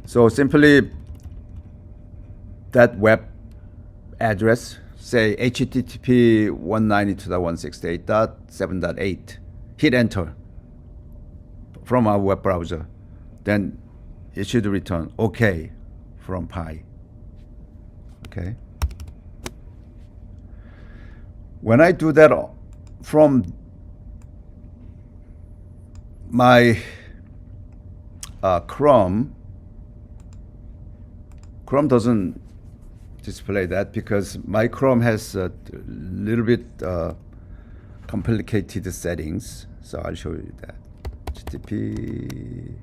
So simply that web address, say http 192.168.7.8, hit enter from our web browser, then it should return OK from Pi. Okay. When I do that from my Chrome doesn't display that because my Chrome has a little bit complicated settings. So I'll show you that. HTTP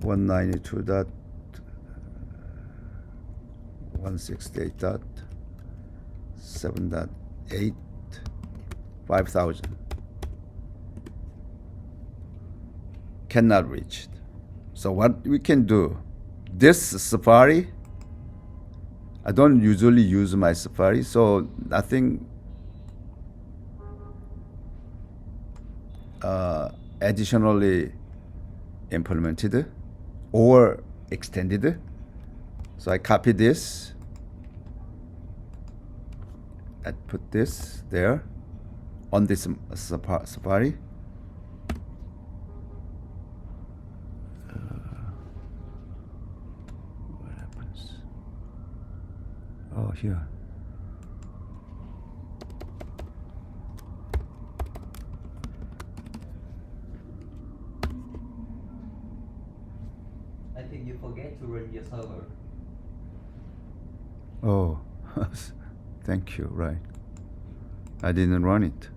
192.168.7.8 5000 cannot reach it. So what we can do, this Safari, I don't usually use my Safari, so nothing additionally implemented or extended. So I copy this and put this there on this Safari. What happens? Oh, here. I think you forget to run your server. Oh, thank you, right. I didn't run it.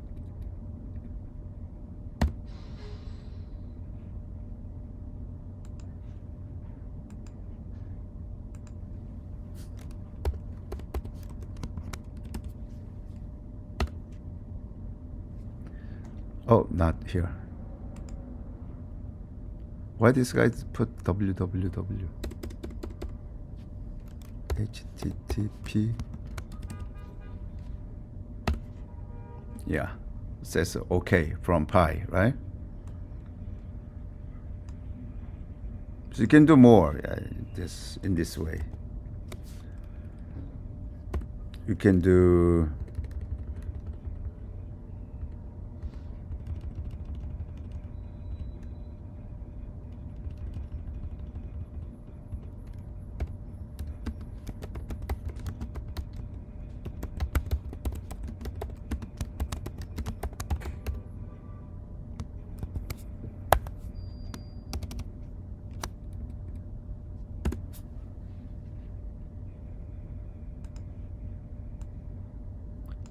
Oh, not here. Why these guys put www? HTTP. Yeah, it says OK from Pi, right? So you can do more in this way. You can do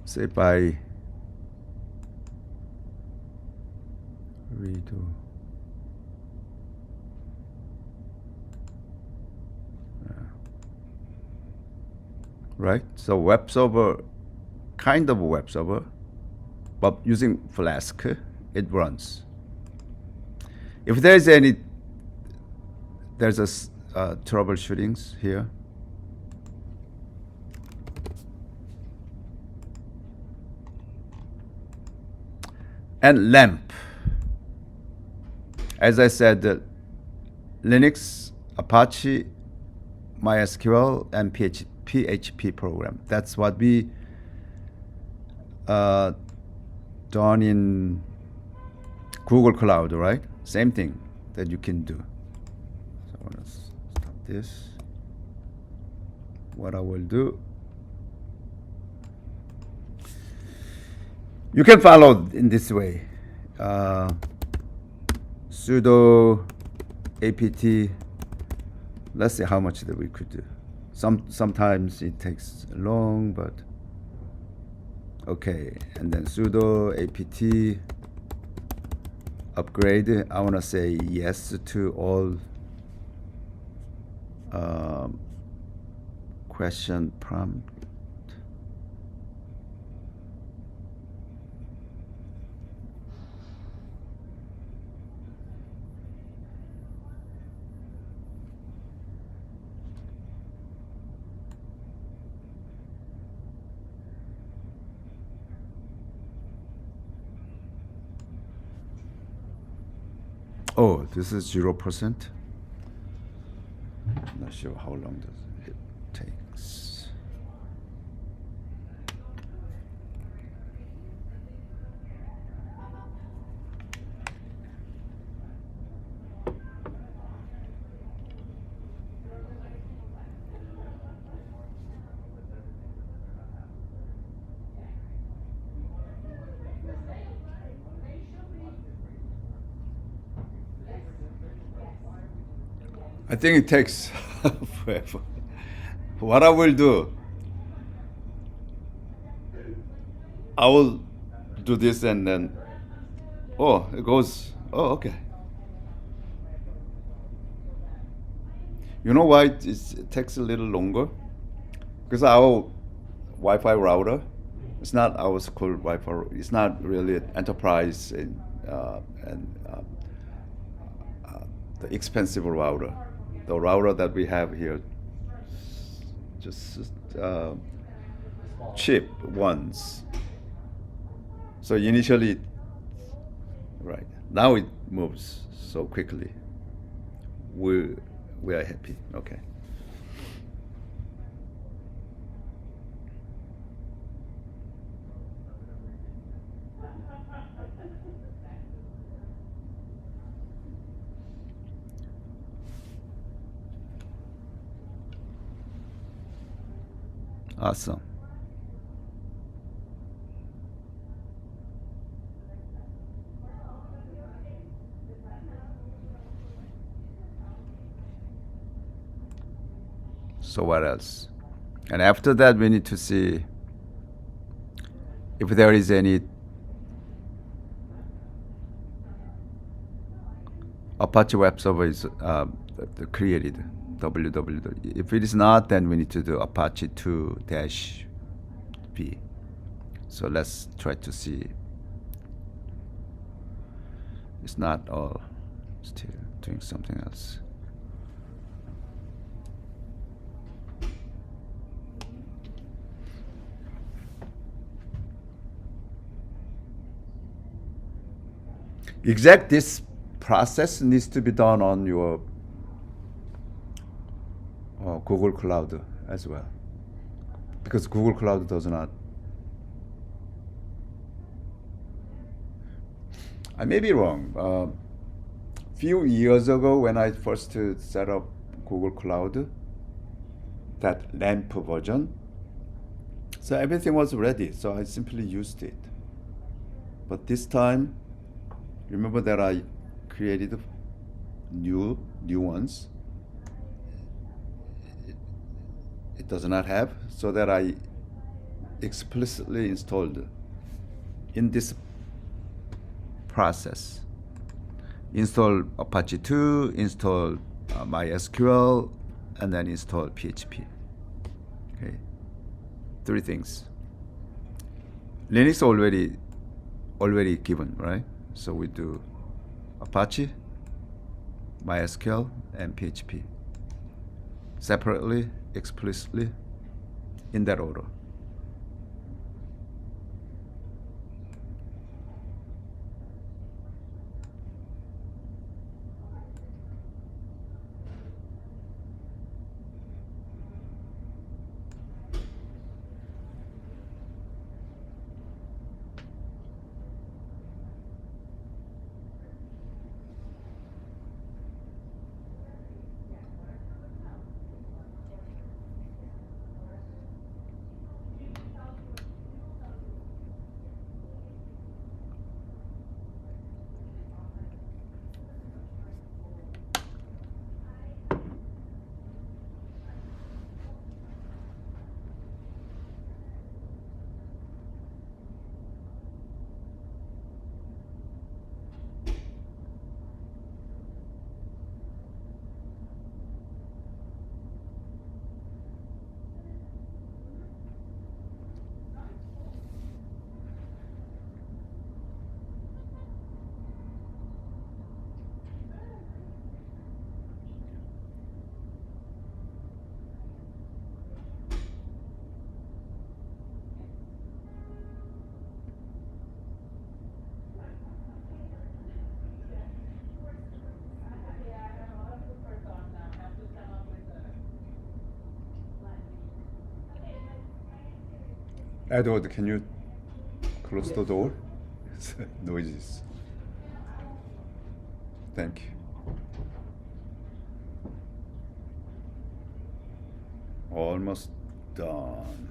say by redo. Right? So web server, kind of a web server, but using Flask, it runs. If there's there's a troubleshootings here. And LAMP. As I said, Linux, Apache, MySQL, and PHP program. That's what we done in Google Cloud, right? Same thing that you can do. So I want to stop this. What I will do, you can follow in this way. Sudo apt. Let's see how much that we could do. Sometimes it takes long, but okay. And then sudo apt upgrade, I want to say yes to all question prompt. Oh, this is 0%. Not sure how long does it takes. I think it takes forever. What I will do, I will do this and then, oh, it goes, oh, okay. You know why it takes a little longer? Because our Wi-Fi router, it's not our school Wi-Fi, it's not really an enterprise and the expensive router. The router that we have here, just cheap ones. So initially, right, now it moves so quickly. We are happy, okay. Awesome. So what else? And after that, we need to see if there is any Apache web server is created, www. If it is not, then we need to do Apache 2-v. So let's try to see. It's not all, still doing something else. Exact this process needs to be done on your Google Cloud as well, because Google Cloud does not. I may be wrong. Few years ago, when I first set up Google Cloud, that LAMP version, so everything was ready, so I simply used it. But this time, remember that I created new ones. It does not have, so that I explicitly installed in this process. Install Apache 2, install MySQL, and then install PHP. Okay, 3 things. Linux already given, right? So we do Apache, MySQL, and PHP separately, explicitly, in that order. Edward, can you close the door? It's noises. Thank you. Almost done.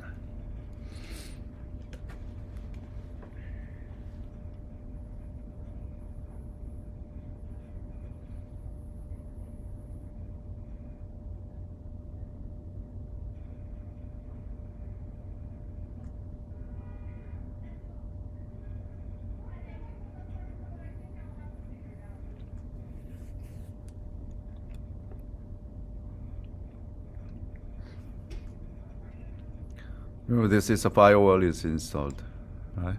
Remember, this is a firewall is installed, right?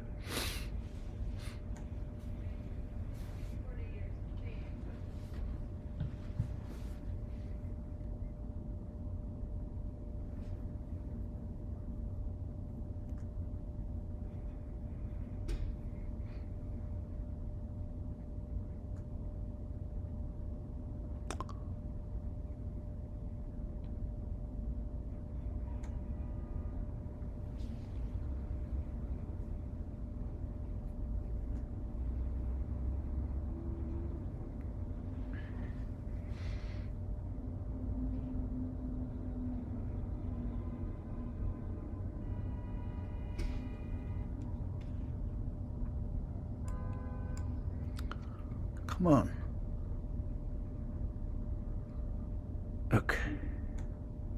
Come on. Okay.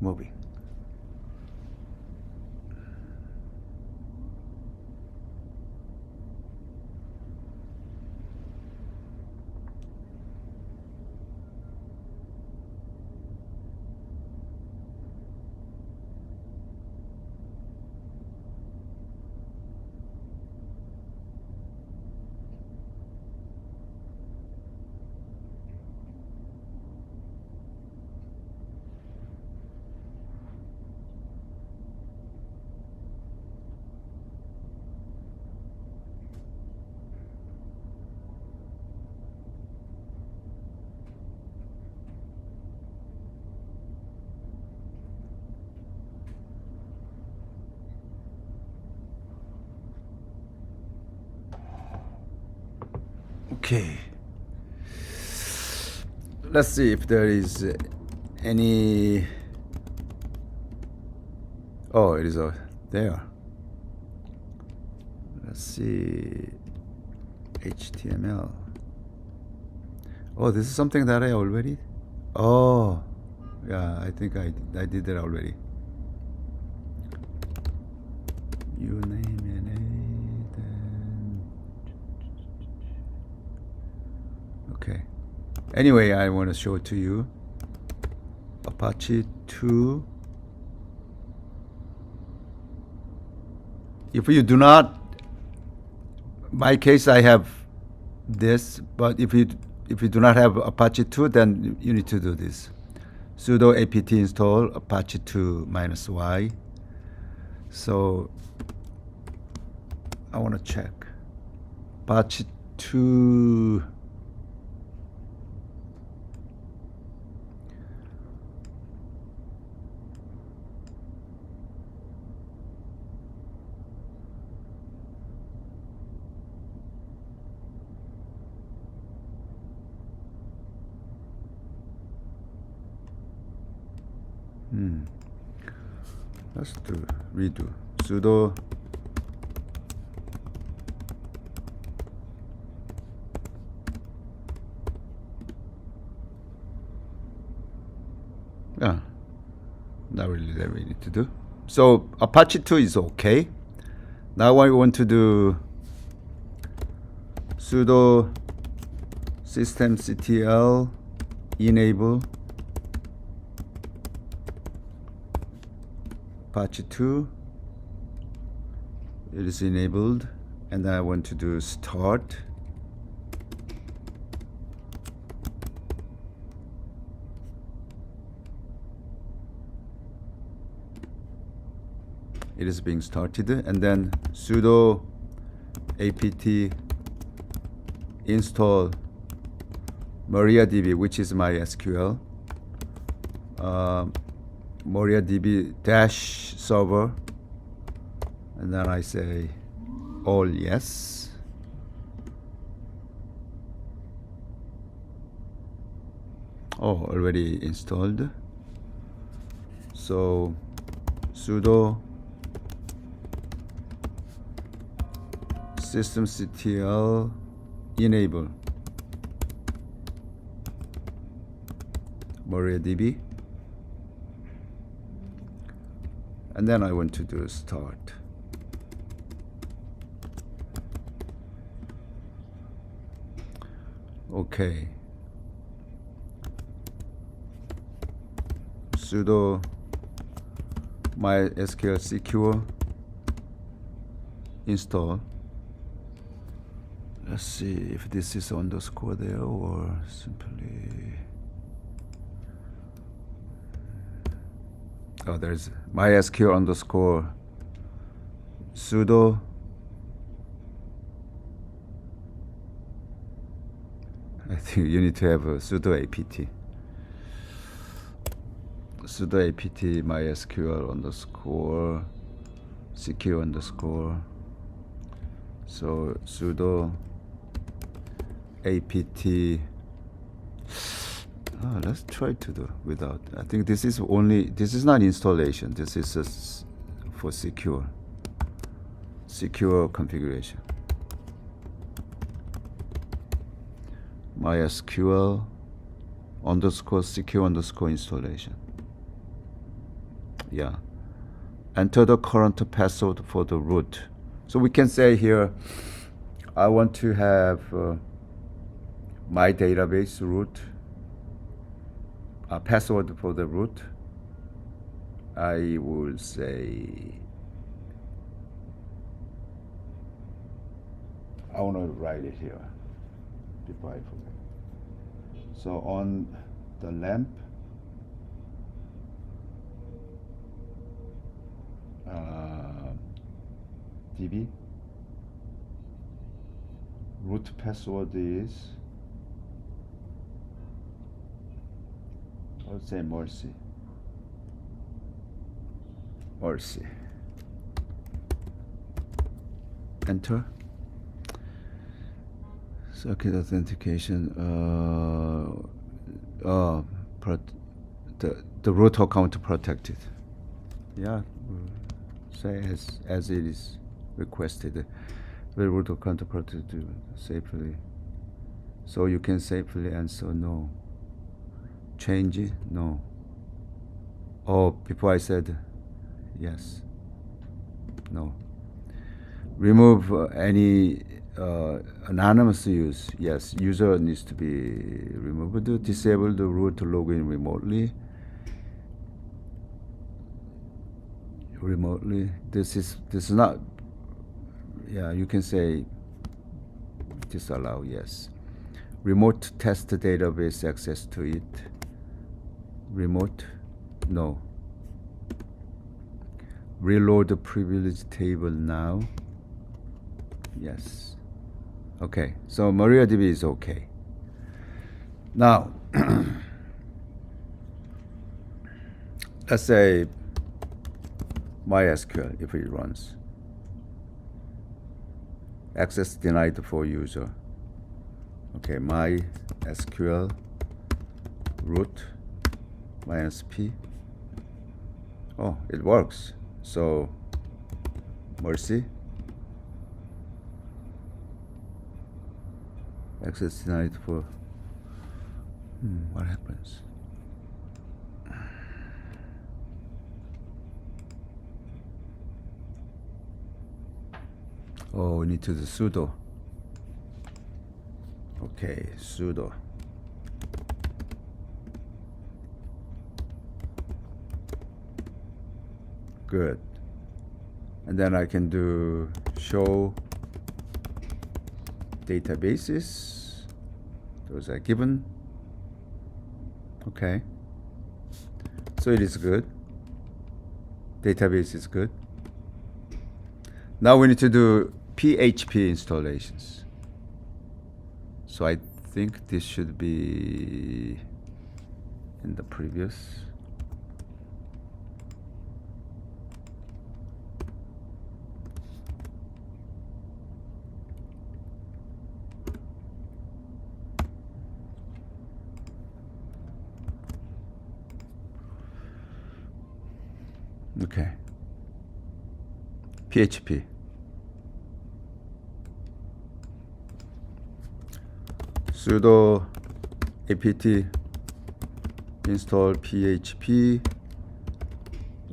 Moving. Okay. Let's see if there is any. Oh, it is there. Let's see. HTML. Oh, this is something that I already. Oh, yeah. I think I did that already. You name it. Okay. Anyway, I want to show it to you. Apache 2. If you do not, my case I have this, but if you do not have Apache 2, then you need to do this. Sudo apt install Apache 2 -y. So I want to check Apache 2. Let's do redo sudo not really that we need to do. So Apache 2 is okay. Now I want to do sudo systemctl enable Apache 2. It is enabled, and I want to do start. It is being started, and then sudo apt install MariaDB, which is my SQL. MariaDB dash server, And then I say all yes. Oh, already installed. So sudo systemctl enable MariaDB, and then I want to do start. Okay. Sudo MySQL secure install. Let's see if this is underscore there or simply. Oh, there's MySQL underscore sudo I think you need to have a sudo apt. Sudo apt MySQL underscore secure underscore. So sudo apt. Let's try to do without. I think this is not installation. This is just for secure configuration. MySQL underscore secure underscore installation. Yeah. Enter the current password for the root. So we can say here, I want to have my database root, password for the root. I will say, I want to write it here before I forget. So on the lamp, DB, root password is, I would say mercy. Enter. Circuit authentication. The root account protected. Yeah, say as it is requested. The root account protected safely. So you can safely answer no. Change it? No. Oh, before I said yes. No. Remove any anonymous use. Yes, user needs to be removed. Disable the root login remotely. This is not. Yeah, you can say disallow. Yes. Remote test database access to it. Remote, no. Reload the privilege table now. Yes. Okay, so MariaDB is okay. Now, let's say MySQL, if it runs. Access denied for user. Okay, MySQL root -p. Oh, it works. So, mercy. Access denied for. What happens? Oh, we need to do sudo. Okay, sudo. Good. And then I can do show databases. Those are given. Okay. So it is good. Database is good. Now we need to do PHP installations. So I think this should be in the previous. Okay. PHP. Sudo apt install PHP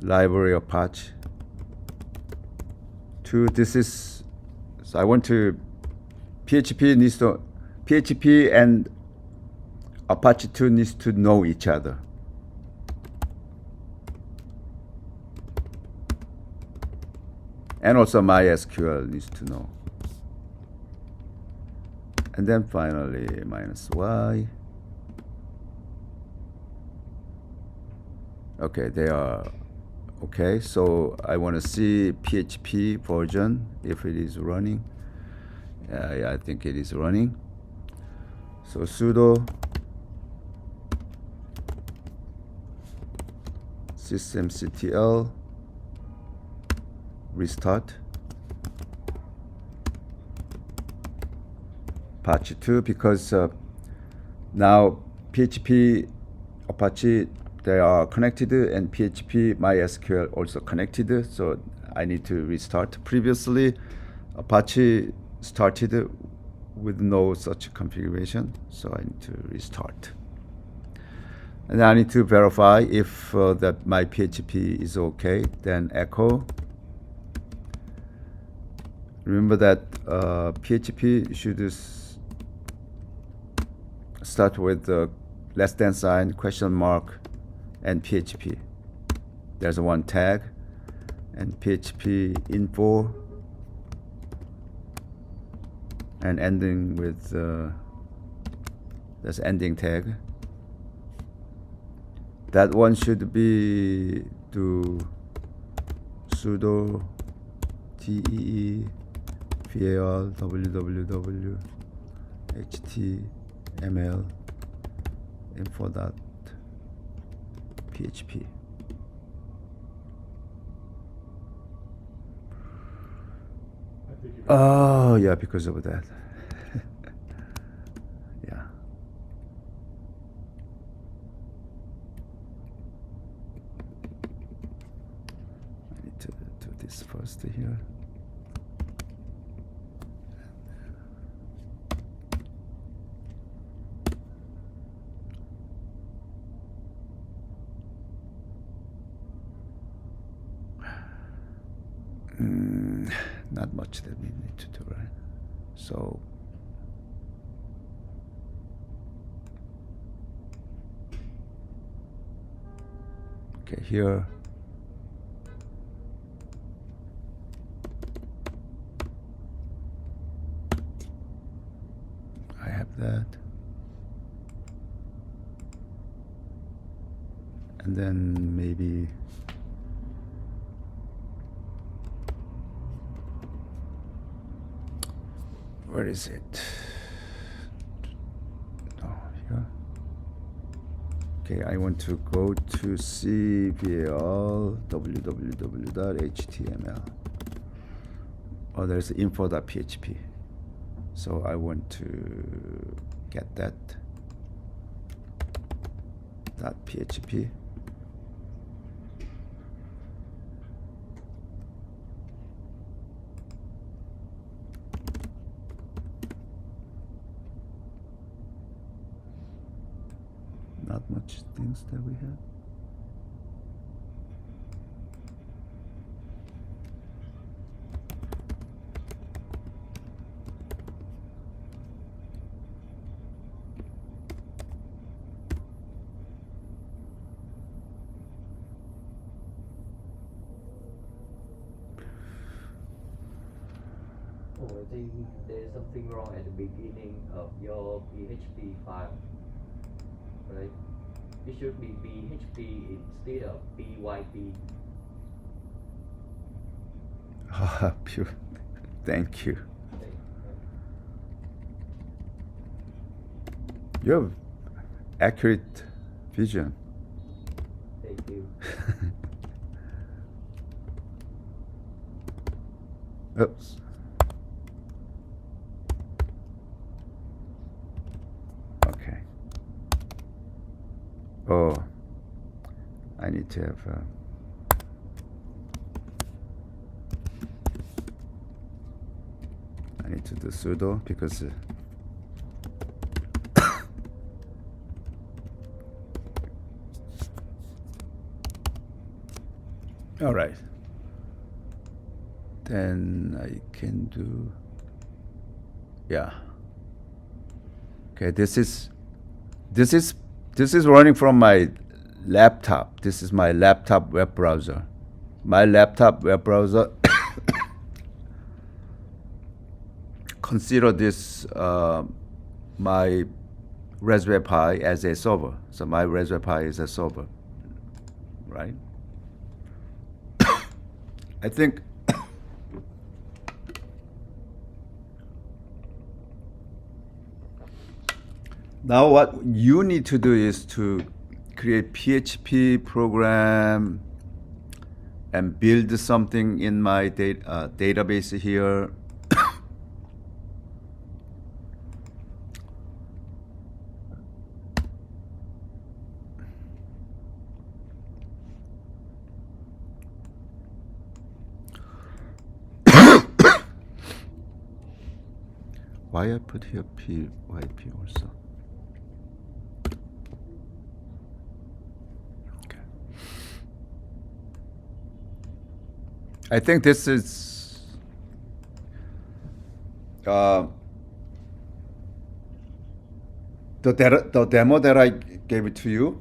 library Apache 2. This is, so I want to, PHP and Apache 2 needs to know each other. And also MySQL needs to know. And then finally -y. Okay, they are okay. So I want to see PHP version if it is running. Yeah, I think it is running. So sudo systemctl restart Apache 2, because now PHP Apache, they are connected, and PHP MySQL also connected, so I need to restart. Previously Apache started with no such configuration, so I need to restart. And I need to verify if that my PHP is okay, then echo. Remember that PHP should start with the less than sign, question mark, and PHP. There's one tag, and PHP info, and ending with this ending tag. That one should be to sudo tee val www html info.php. Oh yeah, because of that. Yeah. I need to do this first here. Not much that we need to do, right? So okay, here I have that, and then maybe where is it? Oh, here. Okay, I want to go to cval www.html. Oh, there's info.php. So I want to get that .php. Not much things that we have. Oh, I think there's something wrong at the beginning of your PHP file, right? It should be PHP instead of PYP. Pure. Thank you. Okay. You have accurate vision. Thank you. Oops. Okay. Oh, I need to have to the sudo because all right. Then I can do, yeah. Okay, this is running from my laptop. This is my laptop web browser. My laptop web browser consider this my Raspberry Pi as a server. So my Raspberry Pi is a server, right? I think now what you need to do is to create PHP program and build something in my database here. Why I put here PYP also? Okay. I think this is the demo that I gave it to you.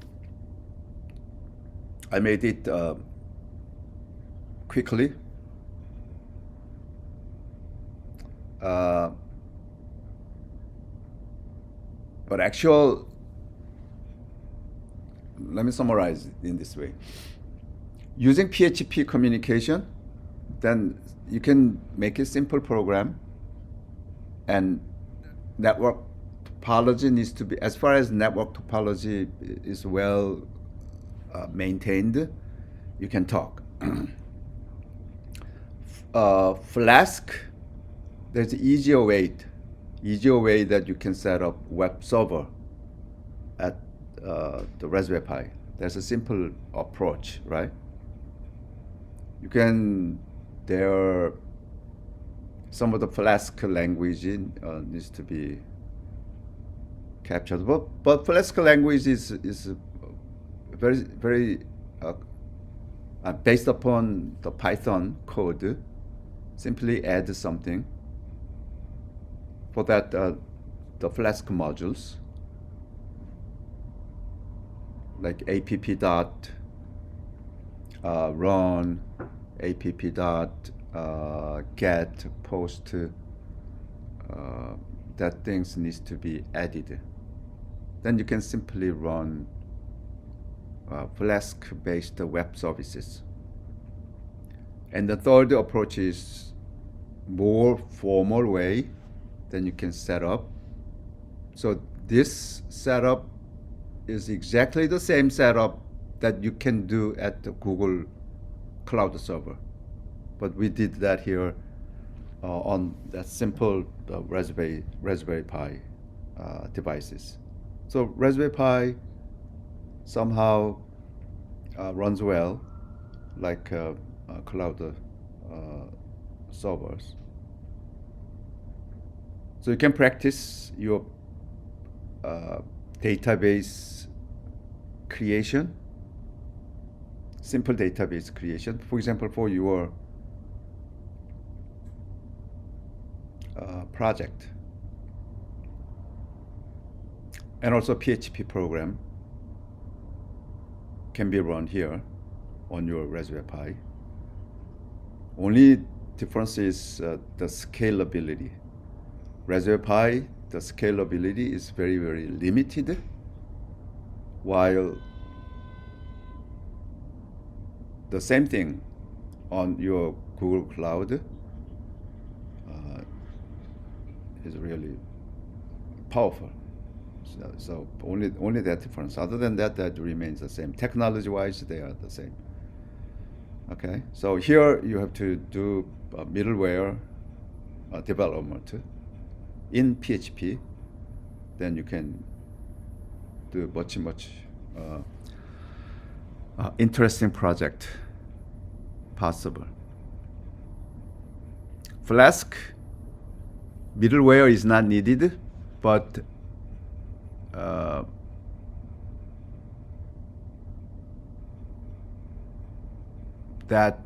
I made it quickly. But let me summarize it in this way. Using PHP communication, then you can make a simple program, and network topology needs to be, as far as network topology is well maintained, you can talk. Flask, there's an easier way that you can set up web server at the Raspberry Pi. There's a simple approach, right? You can, there are some of the Flask language needs to be captured, but Flask language is very based upon the Python code. Simply add something for that the Flask modules like app dot run, app dot get post, that things needs to be added. Then you can simply run Flask based web services. And the third approach is more formal way. Then you can set up. So this setup is exactly the same setup that you can do at the Google Cloud Server. But we did that here on that simple Raspberry Pi devices. So Raspberry Pi somehow runs well like cloud servers. So you can practice your database creation, simple database creation. For example, for your project, and also PHP program can be run here on your Raspberry Pi. Only difference is the scalability. Raspberry Pi, the scalability is very, very limited, while the same thing on your Google Cloud is really powerful. So only that difference. Other than that, that remains the same. Technology-wise, they are the same. Okay, so here you have to do middleware development in PHP. Then you can do much interesting project possible. Flask, middleware is not needed, but that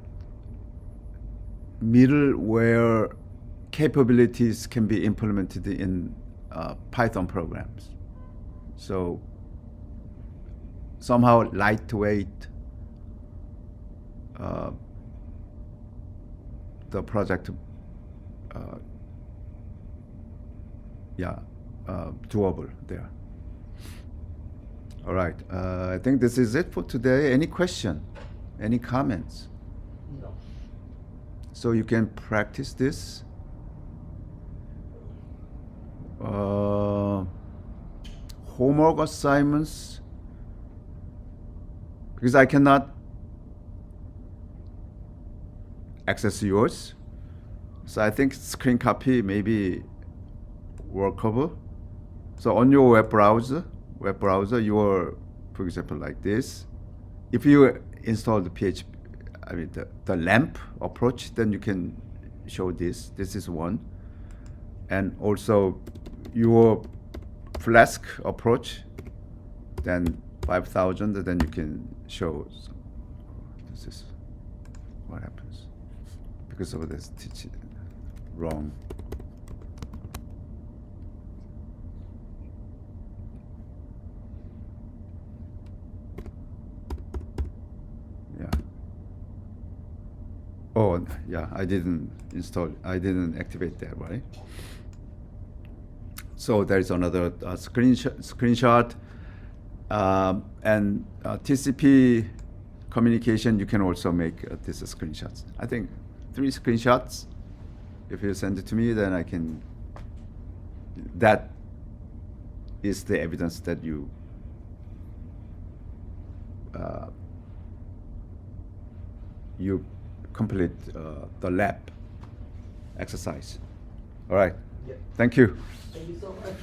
middleware capabilities can be implemented in Python programs. So somehow lightweight the project, doable there. All right, I think this is it for today. Any question? Any comments? No. So you can practice this. Homework assignments, because I cannot access yours, so I think screen copy may be workable. So on your web browser, your, for example, like this, if you install the PHP, I mean the LAMP approach, then you can show this. This is one, and also your Flask approach, then 5,000, then you can show. This is what happens because of this teaching wrong. Yeah. Oh, yeah, I didn't activate that, right? So there is another screenshot, and TCP communication. You can also make these screenshots. I think 3 screenshots. If you send it to me, then I can. That is the evidence that you complete the lab exercise. All right. Yep. Thank you. Thank you so much.